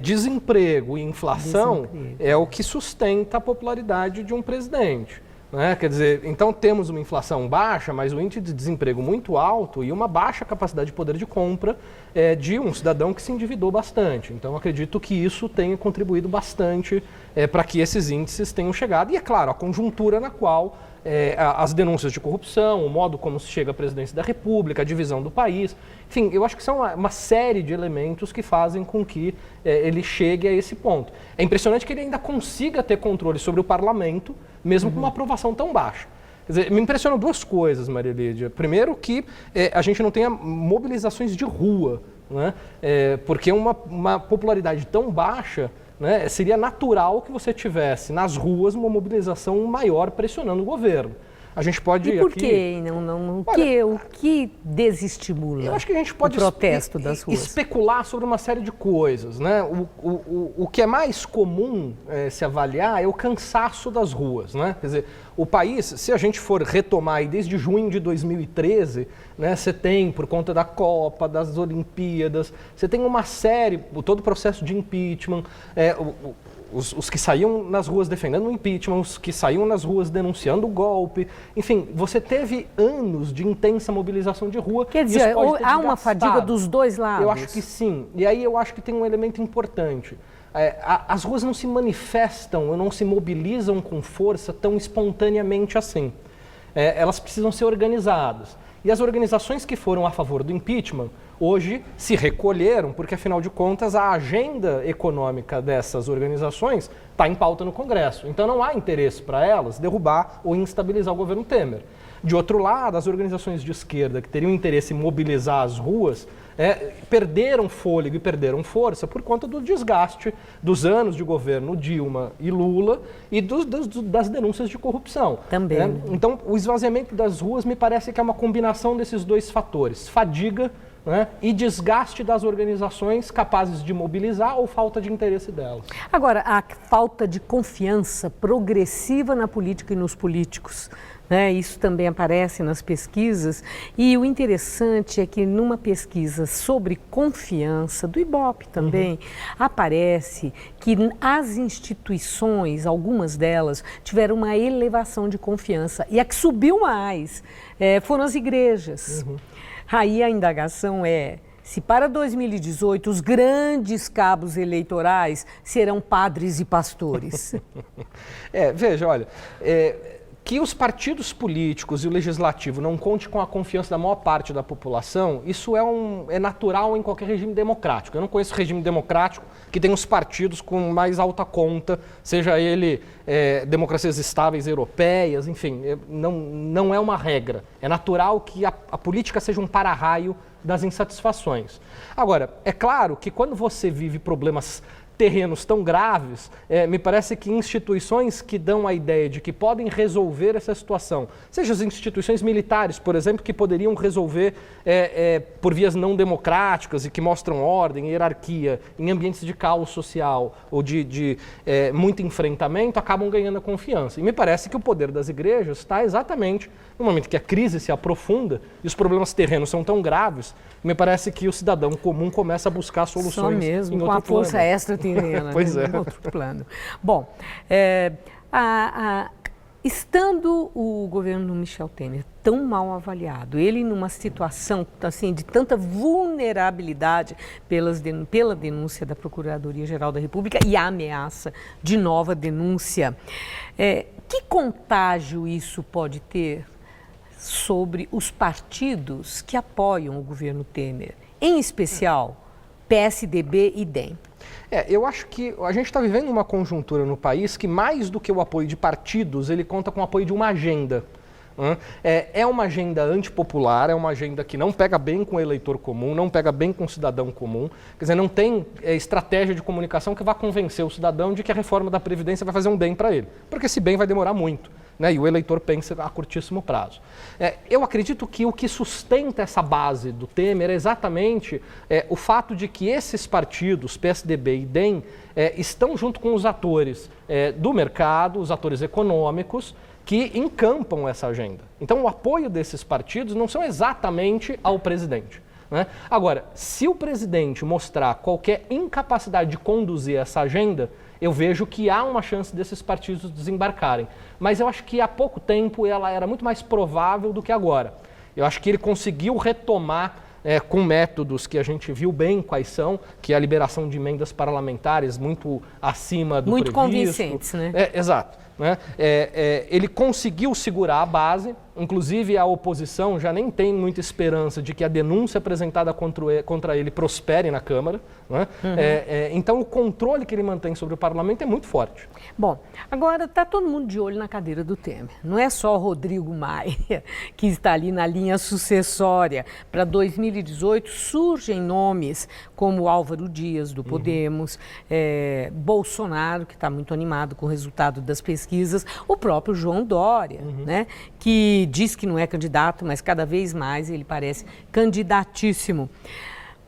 Speaker 12: desemprego e inflação é o que sustenta a popularidade de um presidente. Né? Quer dizer, então temos uma inflação baixa, mas o índice de desemprego muito alto e uma baixa capacidade de poder de compra de um cidadão que se endividou bastante. Então acredito que isso tenha contribuído bastante para que esses índices tenham chegado. E é claro, a conjuntura na qual as denúncias de corrupção, o modo como se chega à presidência da República, a divisão do país. Enfim, eu acho que são uma série de elementos que fazem com que ele chegue a esse ponto. É impressionante que ele ainda consiga ter controle sobre o parlamento, mesmo com uma aprovação tão baixa. Quer dizer, me impressionam 2 coisas, Maria Lídia. Primeiro, que a gente não tenha mobilizações de rua, né? Porque uma popularidade tão baixa, né, seria natural que você tivesse nas ruas uma mobilização maior pressionando o governo. A gente pode
Speaker 10: por quê? O que desestimula
Speaker 12: eu acho que a gente pode
Speaker 10: o protesto das ruas?
Speaker 12: Especular sobre uma série de coisas. Né? O que é mais comum se avaliar é o cansaço das ruas. Né? Quer dizer, o país, se a gente for retomar aí desde junho de 2013, né, você tem, por conta da Copa, das Olimpíadas, você tem uma série, todo o processo de impeachment, os que saíam nas ruas defendendo o impeachment, os que saíam nas ruas denunciando o golpe. Enfim, você teve anos de intensa mobilização de rua.
Speaker 10: Quer dizer, há uma fadiga dos dois lados?
Speaker 12: Eu acho que sim. E aí eu acho que tem um elemento importante. As ruas não se manifestam, não se mobilizam com força tão espontaneamente assim. Elas precisam ser organizadas. E as organizações que foram a favor do impeachment, hoje se recolheram, porque afinal de contas a agenda econômica dessas organizações está em pauta no Congresso. Então não há interesse para elas derrubar ou instabilizar o governo Temer. De outro lado, as organizações de esquerda que teriam interesse em mobilizar as ruas, perderam fôlego e perderam força por conta do desgaste dos anos de governo Dilma e Lula e das denúncias de corrupção.
Speaker 10: Também.
Speaker 12: Então, o esvaziamento das ruas me parece que é uma combinação desses dois fatores, fadiga, e desgaste das organizações capazes de mobilizar ou falta de interesse delas.
Speaker 10: Agora, a falta de confiança progressiva na política e nos políticos. Isso também aparece nas pesquisas e o interessante é que numa pesquisa sobre confiança, do Ibope também, aparece que as instituições, algumas delas, tiveram uma elevação de confiança e a que subiu mais foram as igrejas. Aí a indagação se para 2018 os grandes cabos eleitorais serão padres e pastores.
Speaker 12: Veja, olha... Que os partidos políticos e o legislativo não contem com a confiança da maior parte da população, isso é natural em qualquer regime democrático. Eu não conheço regime democrático que tenha os partidos com mais alta conta, seja ele democracias estáveis europeias, enfim, não é uma regra. É natural que a política seja um para-raio das insatisfações. Agora, é claro que quando você vive problemas terrenos tão graves, me parece que instituições que dão a ideia de que podem resolver essa situação, seja as instituições militares, por exemplo, que poderiam resolver por vias não democráticas e que mostram ordem e hierarquia em ambientes de caos social ou de muito enfrentamento, acabam ganhando a confiança. E me parece que o poder das igrejas está exatamente no momento que a crise se aprofunda e os problemas terrenos são tão graves, me parece que o cidadão comum começa a buscar soluções
Speaker 10: só mesmo,
Speaker 12: em
Speaker 10: com
Speaker 12: outro
Speaker 10: a força
Speaker 12: plano.
Speaker 10: extraterrena,
Speaker 12: pois
Speaker 10: em outro plano. Bom, estando o governo Michel Temer tão mal avaliado, ele numa situação assim, de tanta vulnerabilidade pela denúncia da Procuradoria-Geral da República e a ameaça de nova denúncia, que contágio isso pode ter sobre os partidos que apoiam o governo Temer, em especial PSDB e DEM?
Speaker 12: Eu acho que a gente está vivendo uma conjuntura no país que, mais do que o apoio de partidos, ele conta com o apoio de uma agenda. É uma agenda antipopular, é uma agenda que não pega bem com o eleitor comum, não pega bem com o cidadão comum. Quer dizer, não tem estratégia de comunicação que vá convencer o cidadão de que a reforma da Previdência vai fazer um bem para ele. Porque esse bem vai demorar muito. E o eleitor pensa a curtíssimo prazo. Eu acredito que o que sustenta essa base do Temer é exatamente o fato de que esses partidos, PSDB e DEM, estão junto com os atores do mercado, os atores econômicos, que encampam essa agenda. Então, o apoio desses partidos não são exatamente ao presidente. Agora, se o presidente mostrar qualquer incapacidade de conduzir essa agenda, eu vejo que há uma chance desses partidos desembarcarem. Mas eu acho que há pouco tempo ela era muito mais provável do que agora. Eu acho que ele conseguiu retomar com métodos que a gente viu bem quais são, que é a liberação de emendas parlamentares muito acima do
Speaker 10: muito
Speaker 12: previsto.
Speaker 10: Convincentes, né?
Speaker 12: Exato. Ele conseguiu segurar a base, inclusive a oposição já nem tem muita esperança de que a denúncia apresentada contra ele prospere na Câmara. Então o controle que ele mantém sobre o parlamento é muito forte.
Speaker 10: Bom, agora está todo mundo de olho na cadeira do Temer. Não é só o Rodrigo Maia que está ali na linha sucessória. Para 2018 surgem nomes como Álvaro Dias, do Podemos, Bolsonaro, que está muito animado com o resultado das pesquisas, o próprio João Dória, que diz que não é candidato, mas cada vez mais ele parece candidatíssimo.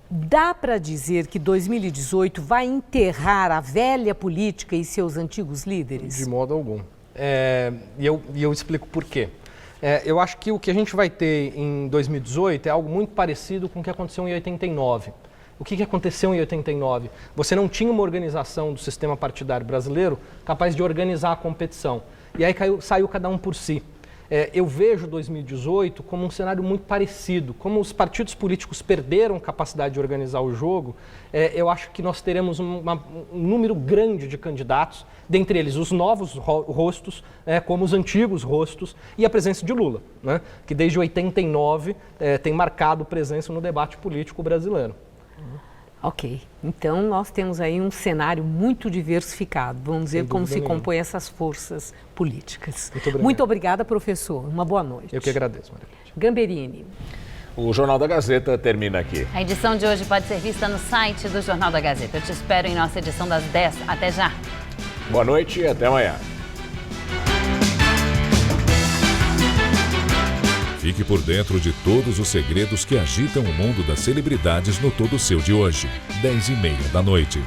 Speaker 10: Dá para dizer que 2018 vai enterrar a velha política e seus antigos líderes?
Speaker 12: De modo algum. E eu explico por quê. Eu acho que o que a gente vai ter em 2018 é algo muito parecido com o que aconteceu em 89. O que aconteceu em 89? Você não tinha uma organização do sistema partidário brasileiro capaz de organizar a competição. E aí saiu cada um por si. Eu vejo 2018 como um cenário muito parecido. Como os partidos políticos perderam capacidade de organizar o jogo, eu acho que nós teremos um número grande de candidatos, dentre eles os novos rostos, como os antigos rostos, e a presença de Lula, né, que desde 89 tem marcado presença no debate político brasileiro.
Speaker 10: Ok, então nós temos aí um cenário muito diversificado. Vamos ver como se compõem essas forças políticas. Muito obrigada, professor. Uma boa noite.
Speaker 12: Eu que agradeço, Maria.
Speaker 10: Gamberini.
Speaker 1: O Jornal da Gazeta termina aqui.
Speaker 2: A edição de hoje pode ser vista no site do Jornal da Gazeta. Eu te espero em nossa edição das 10. Até já.
Speaker 1: Boa noite e até amanhã.
Speaker 13: Fique por dentro de todos os segredos que agitam o mundo das celebridades no Todo Seu de hoje, 10h30 da noite.